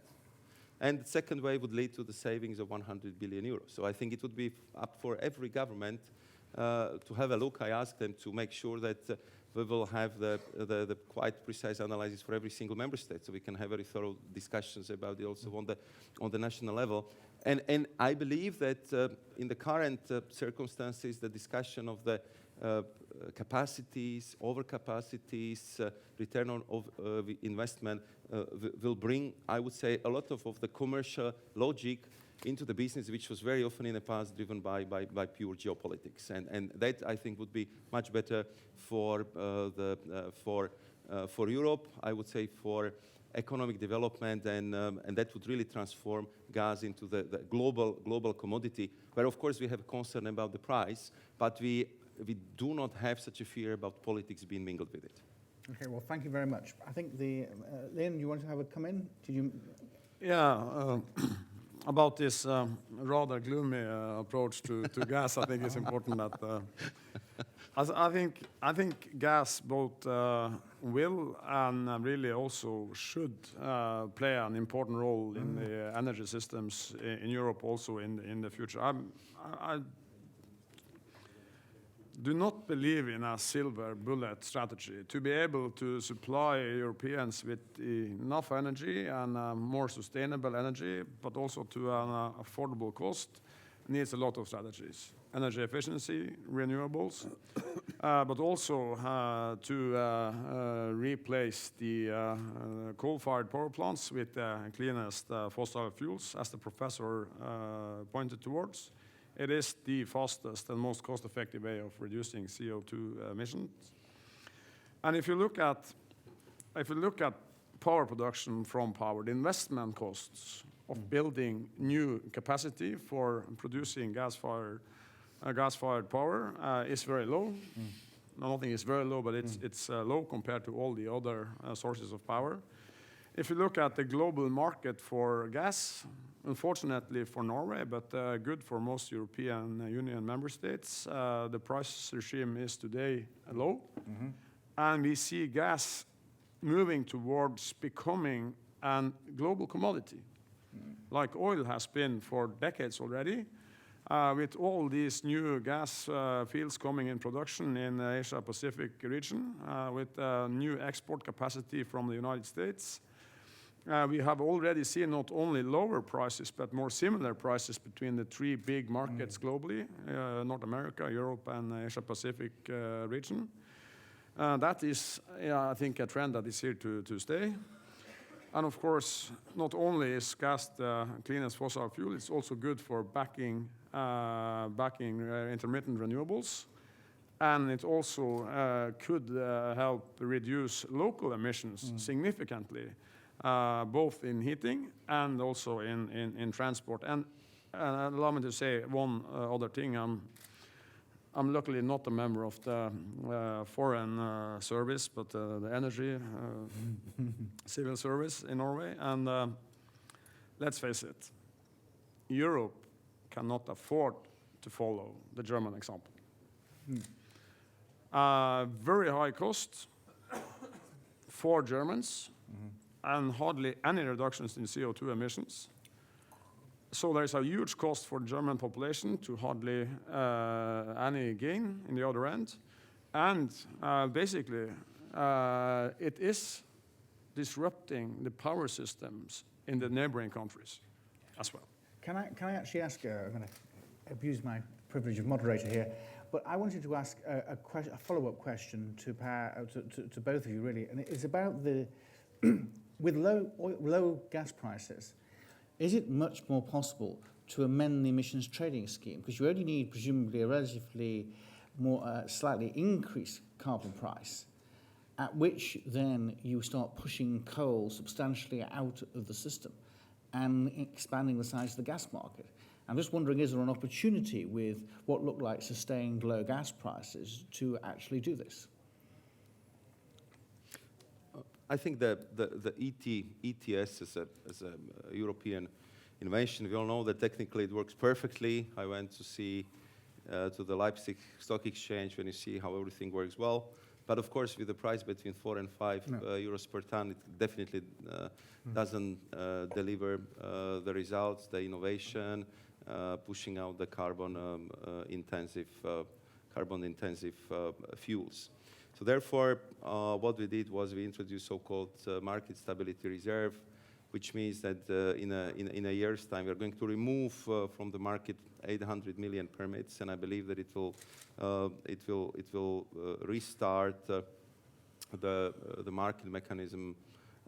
And the second way would lead to the savings of 100 billion euros. So I think it would be up for every government to have a look. I asked them to make sure that we will have the quite precise analysis for every single member state, so we can have very thorough discussions about it also on the national level. And I believe that in the current circumstances, the discussion of the capacities, overcapacities, return on investment will bring, I would say, a lot of the commercial logic into the business, which was very often in the past driven by pure geopolitics. And that, I think, would be much better for Europe, I would say, for economic development, and that would really transform gas into the global commodity, where, of course, we have concern about the price, but we do not have such a fear about politics being mingled with it. Okay, well, thank you very much. I think Lynn, you want to have a come in? Did you? Yeah, about this rather gloomy approach to gas, I think it's important that I think gas both will and really also should play an important role in the energy systems in Europe also in the future. I do not believe in a silver bullet strategy. To be able to supply Europeans with enough energy and more sustainable energy, but also to an affordable cost, needs a lot of strategies. Energy efficiency, renewables, but also to replace the coal-fired power plants with the cleanest fossil fuels, as the professor pointed towards. It is the fastest and most cost-effective way of reducing CO2 emissions. And if you look at power production from power, the investment costs of building new capacity for producing gas-fired power is very low. Nothing is very low, but it's low compared to all the other sources of power. If you look at the global market for gas, unfortunately for Norway, but good for most European Union member states, the price regime is today low. And we see gas moving towards becoming a global commodity, like oil has been for decades already. With all these new gas fields coming in production in the Asia-Pacific region, with new export capacity from the United States, we have already seen not only lower prices, but more similar prices between the three big markets globally, North America, Europe, and Asia-Pacific region. That is, I think, a trend that is here to stay. And of course, not only is gas the cleanest fossil fuel, it's also good for backing intermittent renewables. And it also could help reduce local emissions significantly, both in heating and also in transport. And allow me to say one other thing. I'm luckily not a member of the foreign service, but the energy civil service in Norway. And let's face it, Europe cannot afford to follow the German example. Very high cost for Germans, and hardly any reductions in CO2 emissions. So there's a huge cost for the German population to hardly any gain in the other end. And basically, it is disrupting the power systems in the neighboring countries as well. Can I actually ask, I'm going to abuse my privilege of moderator here, but I wanted to ask a follow-up question to both of you, really, and it's about the, with low gas prices, is it much more possible to amend the emissions trading scheme? Because you only need, presumably, a relatively more slightly increased carbon price, at which then you start pushing coal substantially out of the system and expanding the size of the gas market. I'm just wondering, is there an opportunity with what look like sustained low gas prices to actually do this? I think the ETS is a European invention. We all know that technically it works perfectly. I went to see to the Leipzig Stock Exchange when you see how everything works well. But of course, with the price between 4 and 5 euros per ton, it definitely doesn't deliver the results, the innovation, pushing out the carbon-intensive fuels. So therefore, what we did was we introduced so-called market stability reserve, which means that in a year's time, we are going to remove from the market 800 million permits, and I believe that it will restart the market mechanism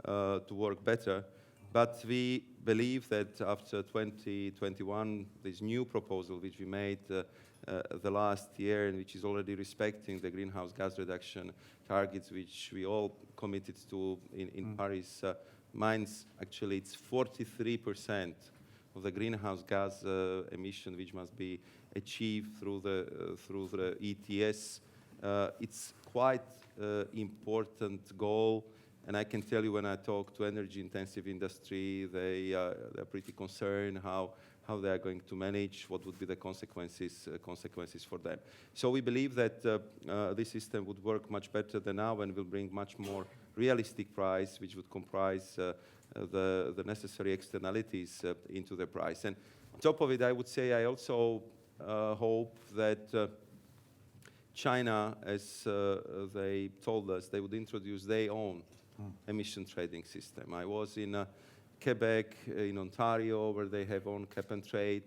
to work better. But we believe that after 2021, this new proposal which we made the last year, and which is already respecting the greenhouse gas reduction targets which we all committed to in Paris, means actually it's 43% of the greenhouse gas emission which must be achieved through the ETS. It's quite important goal. And I can tell you, when I talk to energy-intensive industry, they're pretty concerned how they are going to manage, what would be the consequences for them. So we believe that this system would work much better than now and will bring much more realistic price, which would comprise the necessary externalities into the price. And on top of it, I would say I also hope that China, as they told us, they would introduce their own emission trading system. I was in Quebec, in Ontario, where they have own cap and trade.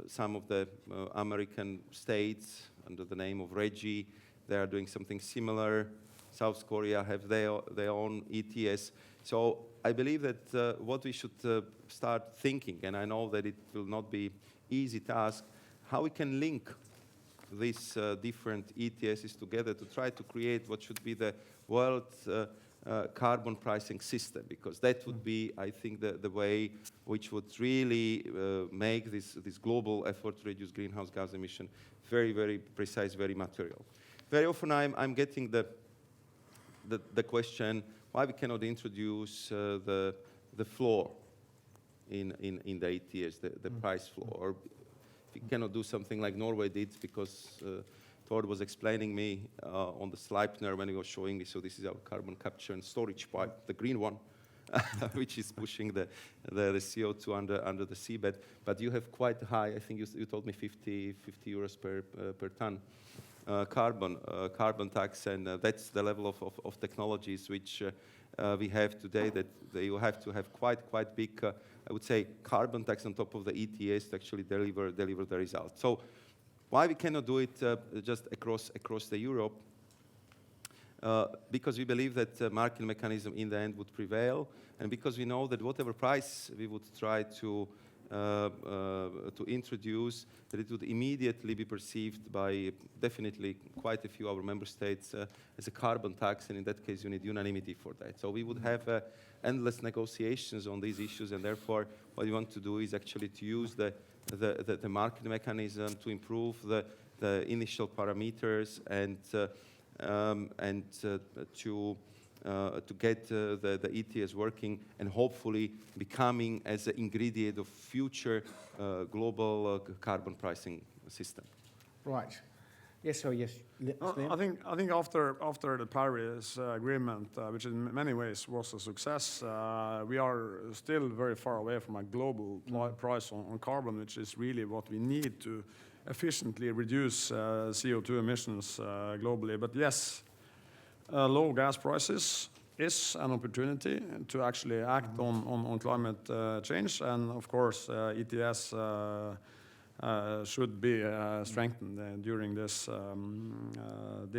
Some of the American states, under the name of RGGI, they are doing something similar. South Korea have their own ETS. So I believe that what we should start thinking, and I know that it will not be easy task, how we can link these different ETSs together to try to create what should be the world carbon pricing system, because that would be, I think, the way which would really make this global effort to reduce greenhouse gas emission very, very precise, very material. Very often I'm getting the question why we cannot introduce the floor in the ETS, the price floor, or we cannot do something like Norway did, because Thor was explaining me on the Sleipner when he was showing me, so this is our carbon capture and storage pipe, the green one, which is pushing the CO2 under the seabed. But you have quite high, I think you told me 50 euros per ton carbon tax, and that's the level of technologies which we have today, that you have to have quite big, I would say, carbon tax on top of the ETS to actually deliver the result. So why we cannot do it just across the Europe? Because we believe that the market mechanism in the end would prevail, and because we know that whatever price we would try to introduce, that it would immediately be perceived by definitely quite a few of our member states as a carbon tax, and in that case you need unanimity for that. So we would have endless negotiations on these issues, and therefore what we want to do is actually to use the market mechanism to improve the initial parameters and to get the ETS working and hopefully becoming as an ingredient of future global carbon pricing system. Right. Yes, sorry, yes. Liam? I think after the Paris Agreement, which in many ways was a success, we are still very far away from a global price on carbon, which is really what we need to efficiently reduce CO2 emissions globally. But yes, low gas prices is an opportunity to actually act on climate change, and of course ETS should be strengthened during this with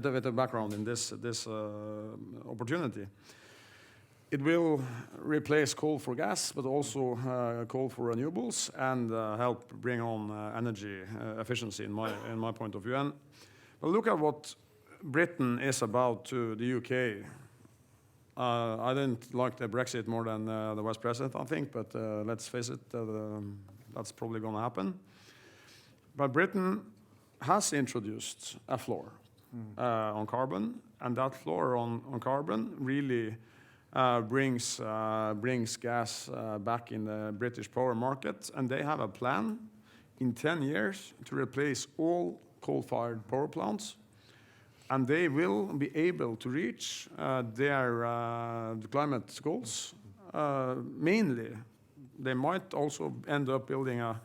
the background in this opportunity. It will replace coal for gas, but also coal for renewables, and help bring on energy efficiency in my point of view. And look at what Britain is about to the UK. I didn't like the Brexit more than the Vice President, I think, but let's face it, that's probably going to happen. But Britain has introduced a floor on carbon, and that floor on carbon really brings gas back in the British power market, and they have a plan in 10 years to replace all coal-fired power plants, and they will be able to reach their climate goals. Mainly, they might also end up building a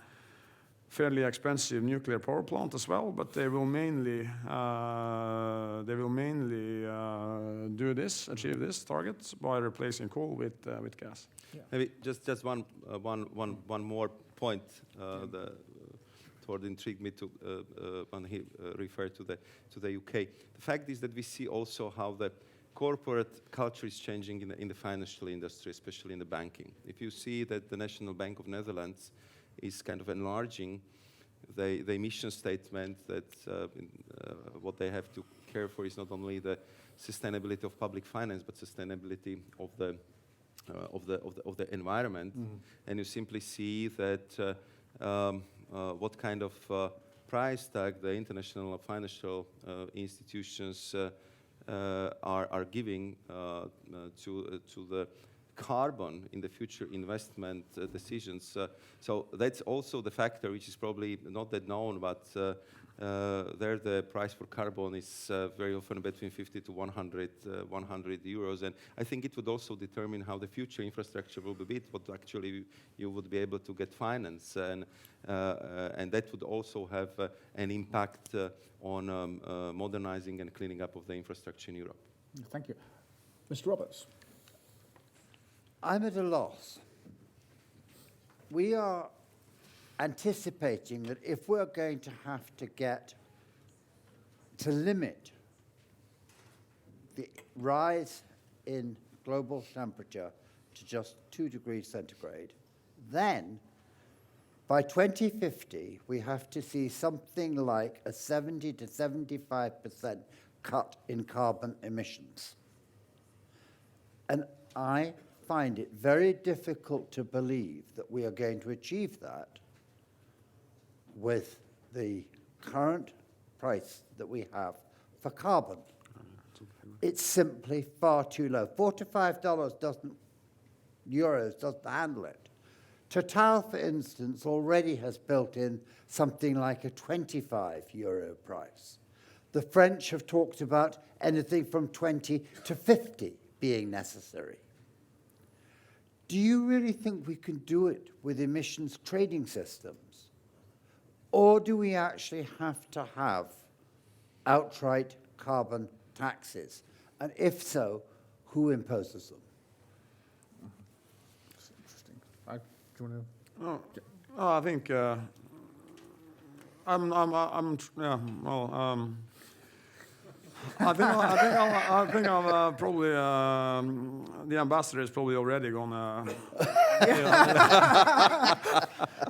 fairly expensive nuclear power plant as well, but they will mainly achieve this target by replacing coal with gas. Yeah. Maybe just one more point that intrigued me to when he referred to the UK. The fact is that we see also how the corporate culture is changing in the financial industry, especially in the banking. If you see that the National Bank of Netherlands is kind of enlarging the mission statement that what they have to care for is not only the sustainability of public finance, but sustainability of the environment. And you simply see that what kind of price tag the international financial institutions are giving to the carbon in the future investment decisions. So that's also the factor which is probably not that known, but there the price for carbon is very often between 50 to 100 euros. And I think it would also determine how the future infrastructure will be built, what actually you would be able to get finance. And that would also have an impact on modernizing and cleaning up of the infrastructure in Europe. Thank you. Mr. Roberts. I'm at a loss. We are anticipating that if we're going to have to limit the rise in global temperature to just 2 degrees centigrade, then by 2050, we have to see something like a 70 to 75% cut in carbon emissions. And I find it very difficult to believe that we are going to achieve that with the current price that we have for carbon. It's simply far too low. $4 to $5 euros doesn't handle it. Total, for instance, already has built in something like a 25 euro price. The French have talked about anything from 20 to 50 being necessary. Do you really think we can do it with emissions trading systems? Or do we actually have to have outright carbon taxes? And if so, who imposes them? That's interesting. Do you want to? I think I think I'm probably the ambassador is probably already gonna.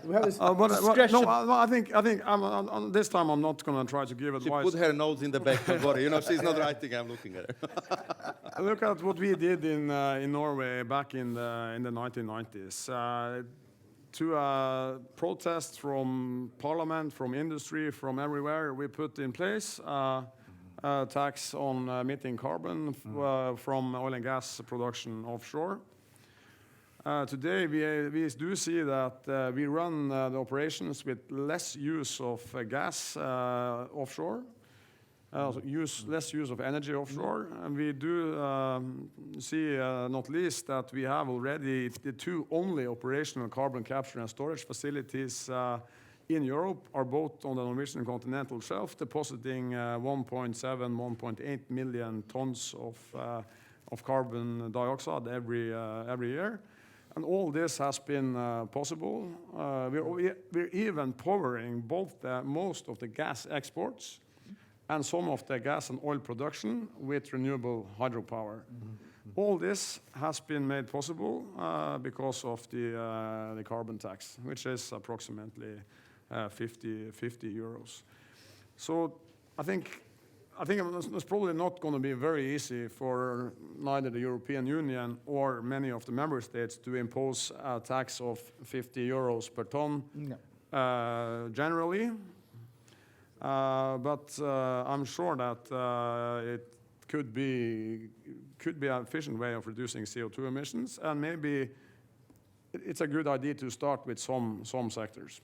We have this I think this time I'm not gonna try to give She advice. put her notes in the back, don't worry. You know, she's not writing, I'm looking at her. Look at what we did in Norway back in the 1990s. To protests from parliament, from industry, from everywhere, we put in place tax on emitting carbon from oil and gas production offshore. Today, we do see that we run the operations with less use of gas offshore, less use of energy offshore. And we do see, not least, that we have already the 2 only operational carbon capture and storage facilities in Europe are both on the Norwegian continental shelf, depositing 1.7, 1.8 million tons of carbon dioxide every year. And all this has been possible. We're even powering both most of the gas exports and some of the gas and oil production with renewable hydropower. All this has been made possible because of the carbon tax, which is approximately 50 euros. So I think it's probably not going to be very easy for neither the European Union or many of the member states to impose a tax of 50 euros per ton generally. But I'm sure that it could be an efficient way of reducing CO2 emissions, and maybe it's a good idea to start with some sectors,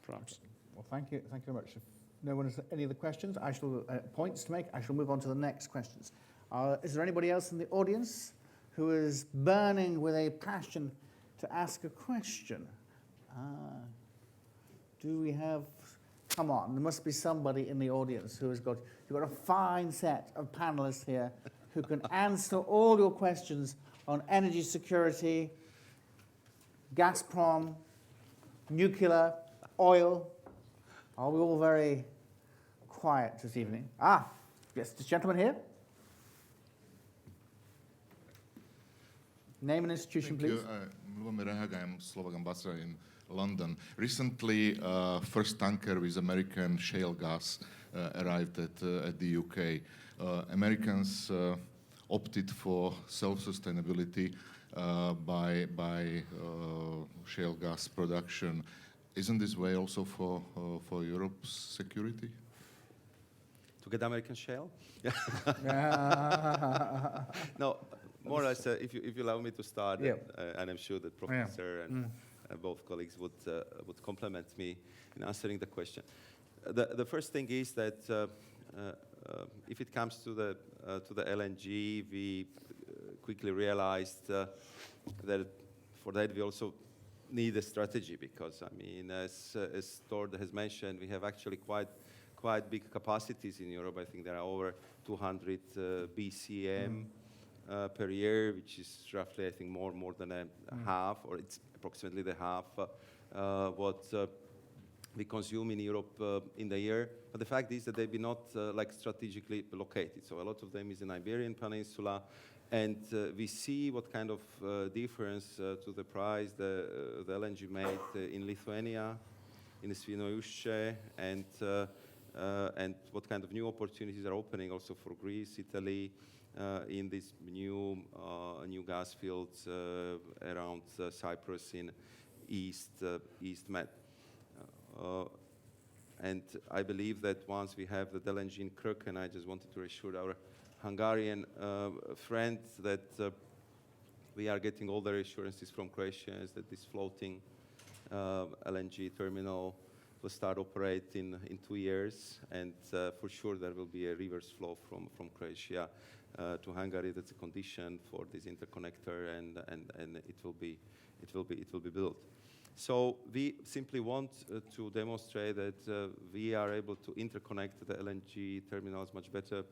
perhaps. Well, thank you very much. If no one has any other questions, I shall points to make. I shall move on to the next questions. Is there anybody else in the audience who is burning with a passion to ask a question? Do we have? Come on, there must be somebody in the audience who has got. You've got a fine set of panelists here who can answer all your questions on energy security, Gazprom, nuclear, oil. Are we all very quiet this evening? Yes, this gentleman here. Name and institution, please. Milomir Rehaga, I'm Slovak ambassador in London. Recently, first tanker with American shale gas arrived at the UK. Americans opted for self-sustainability by shale gas production. Isn't this way also for Europe's security? To get American shale? No, more or less, if you allow me to start, and I'm sure that Professor and both colleagues would compliment me in answering the question. The first thing is that if it comes to the LNG, we quickly realized that for that we also need a strategy, because I mean, as Tord has mentioned, we have actually quite big capacities in Europe. I think there are over 200 BCM per year, which is roughly, I think, more than a half, or it's approximately the half what we consume in Europe in the year. But the fact is that they've been not like strategically located. So a lot of them is in the Iberian Peninsula. And we see what kind of difference to the price the LNG made in Lithuania, in the Svinoujsce, and what kind of new opportunities are opening also for Greece, Italy, in these new gas fields around Cyprus in East Med. And I believe that once we have the LNG in Krk, and I just wanted to reassure our Hungarian friend that we are getting all the assurances from Croatians that this floating LNG terminal will start operating in 2 years, and for sure there will be a reverse flow from Croatia to Hungary. That's a condition for this interconnector, and it will be built. So we simply want to demonstrate that we are able to interconnect the LNG terminals much better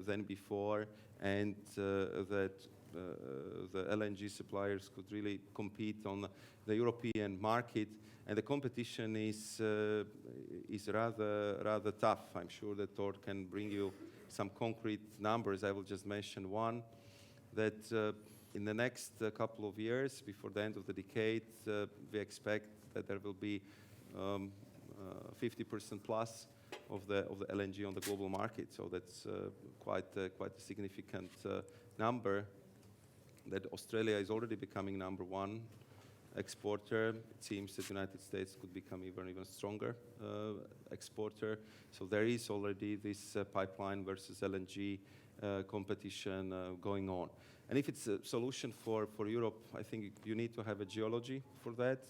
than before, and that the LNG suppliers could really compete on the European market. And the competition is rather tough. I'm sure that Tord can bring you some concrete numbers. I will just mention one, that in the next couple of years, before the end of the decade, we expect that there will be 50% plus of the LNG on the global market. So that's quite a significant number. That Australia is already becoming #1 exporter. It seems that the United States could become even stronger exporter. So there is already this pipeline versus LNG competition going on. And if it's a solution for Europe, I think you need to have a geology for that.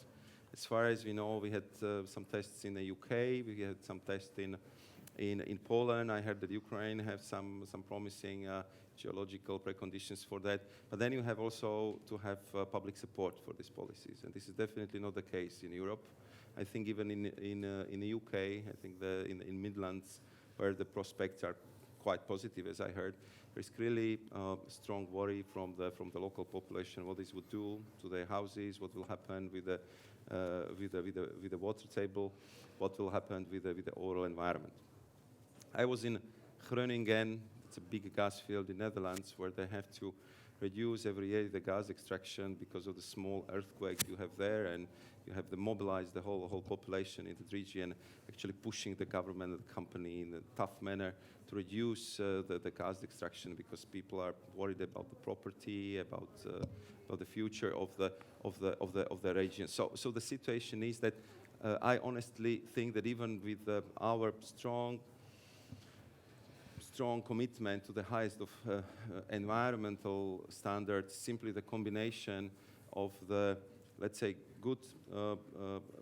As far as we know, we had some tests in the UK, we had some tests in Poland. I heard that Ukraine have some promising geological preconditions for that. But then you have also to have public support for these policies, and this is definitely not the case in Europe. I think even in the UK, I think in Midlands, where the prospects are quite positive, as I heard, there's clearly strong worry from the local population what this would do to their houses, what will happen with the water table, what will happen with the overall environment. I was in Groningen. It's a big gas field in Netherlands where they have to reduce every year the gas extraction because of the small earthquake you have there, and you have to mobilize the whole population in the region, actually pushing the government and the company in a tough manner to reduce the gas extraction because people are worried about the property, about the future of the region. So the situation is that I honestly think that even with our strong commitment to the highest of environmental standards, simply the combination of the, let's say, good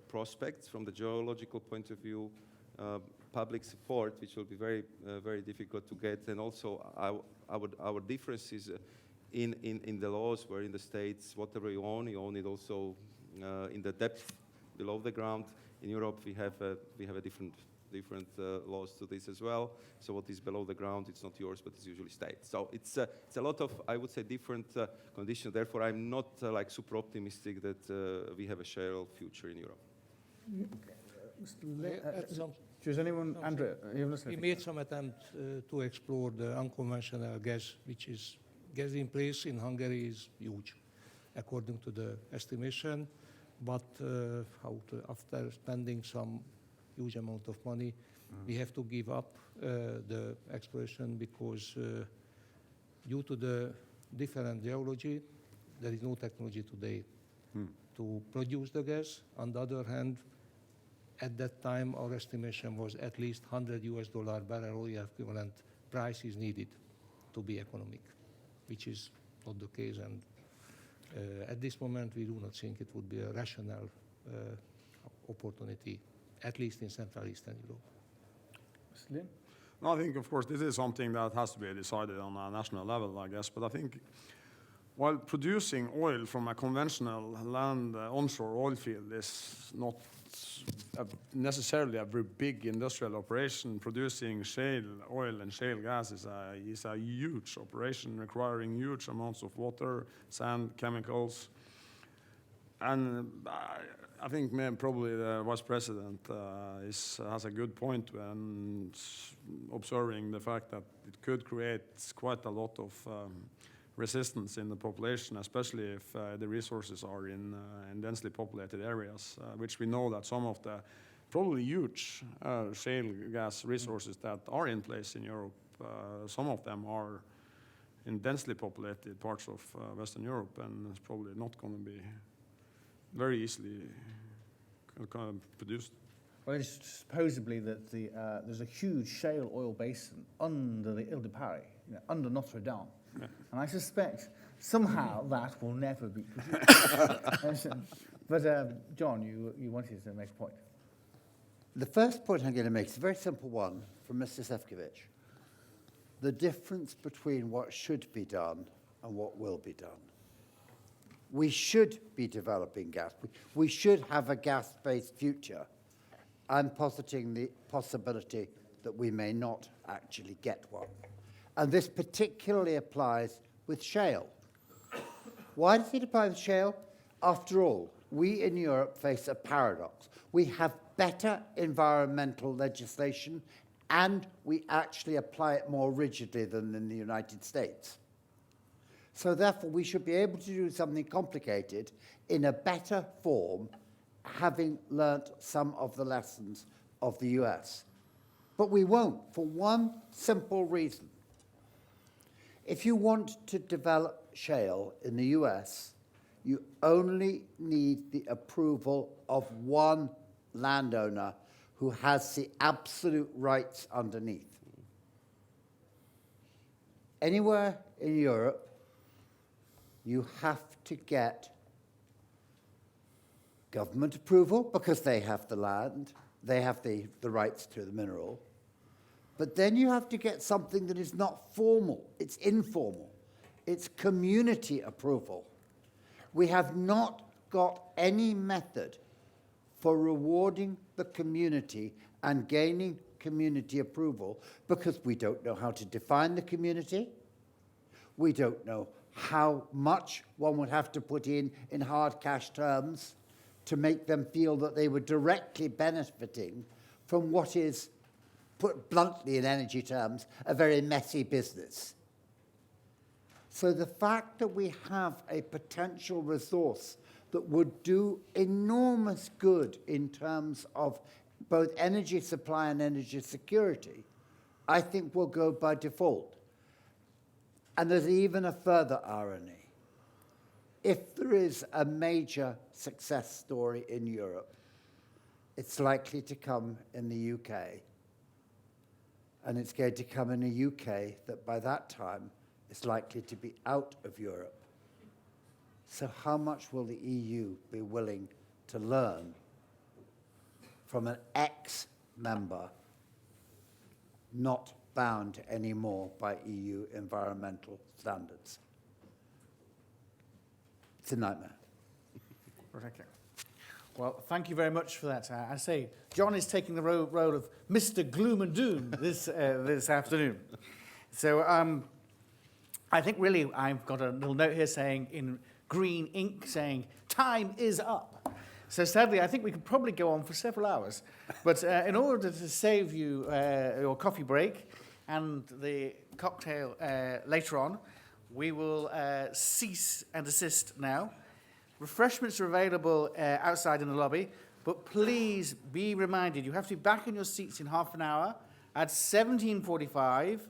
prospects from the geological point of view, public support, which will be very difficult to get, and also our differences in the laws, where in the States, whatever you own it also in the depth below the ground. In Europe, we have a different laws to this as well. So what is below the ground, it's not yours, but it's usually state. So it's a lot of, I would say, different conditions. Therefore, I'm not like super optimistic that we have a shale future in Europe. Does anyone, Andrea, you have We made some attempt to explore the unconventional gas, which is gas in place in Hungary is huge, according to the estimation. But after spending some huge amount of money, we have to give up the exploration because due to the different geology, there is no technology today to produce the gas. On the other hand, at that time, our estimation was at least $100 barrel oil equivalent price is needed to be economic, which is not the case. And at this moment, we do not think it would be a rational opportunity, at least in Central Eastern Europe. No, I think, of course, this is something that has to be decided on a national level, I guess. But I think while producing oil from a conventional land onshore oil field is not necessarily a very big industrial operation, producing shale oil and shale gas is a huge operation requiring huge amounts of water, sand, chemicals. And I think probably the Vice President has a good point when observing the fact that it could create quite a lot of resistance in the population, especially if the resources are in densely populated areas, which we know that some of the probably huge shale gas resources that are in place in Europe, some of them are in densely populated parts of Western Europe, and it's probably not going to be very easily produced. Well, it's supposedly that there's a huge shale oil basin under the Ile de Paris, under Notre Dame. Yeah. And I suspect somehow that will never be produced. But John, you wanted to make a point. The first point I'm going to make is a very simple one from Mr. Šefčovič. The difference between what should be done and what will be done. We should be developing gas. We should have a gas-based future. I'm positing the possibility that we may not actually get one. And this particularly applies with shale. Why does it apply with shale? After all, we in Europe face a paradox. We have better environmental legislation, and we actually apply it more rigidly than in the United States. So therefore, we should be able to do something complicated in a better form, having learnt some of the lessons of the US. But we won't, for one simple reason. If you want to develop shale in the US, you only need the approval of one landowner who has the absolute rights underneath. Anywhere in Europe, you have to get government approval because they have the land, they have the rights to the mineral. But then you have to get something that is not formal, it's informal. It's community approval. We have not got any method for rewarding the community and gaining community approval because we don't know how to define the community. We don't know how much one would have to put in hard cash terms to make them feel that they were directly benefiting from what is, put bluntly in energy terms, a very messy business. So the fact that we have a potential resource that would do enormous good in terms of both energy supply and energy security, I think will go by default. And there's even a further irony. If there is a major success story in Europe, it's likely to come in the UK. And it's going to come in a UK that by that time is likely to be out of Europe. So how much will the EU be willing to learn from an ex-member not bound anymore by EU environmental standards? It's a nightmare. Okay. Well, thank you very much for that. I say, John is taking the role of Mr. Gloom and Doom this afternoon. So I think really I've got a little note here saying in green ink saying, time is up. So sadly, I think we could probably go on for several hours. But in order to save you your coffee break and the cocktail later on, we will cease and desist now. Refreshments are available outside in the lobby, but please be reminded, you have to be back in your seats in half an hour at 17:45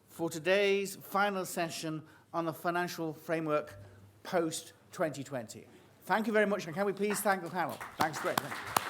for today's final session on the financial framework post-2020. Thank you very much, and can we please thank the panel? Thanks, great. Thank you.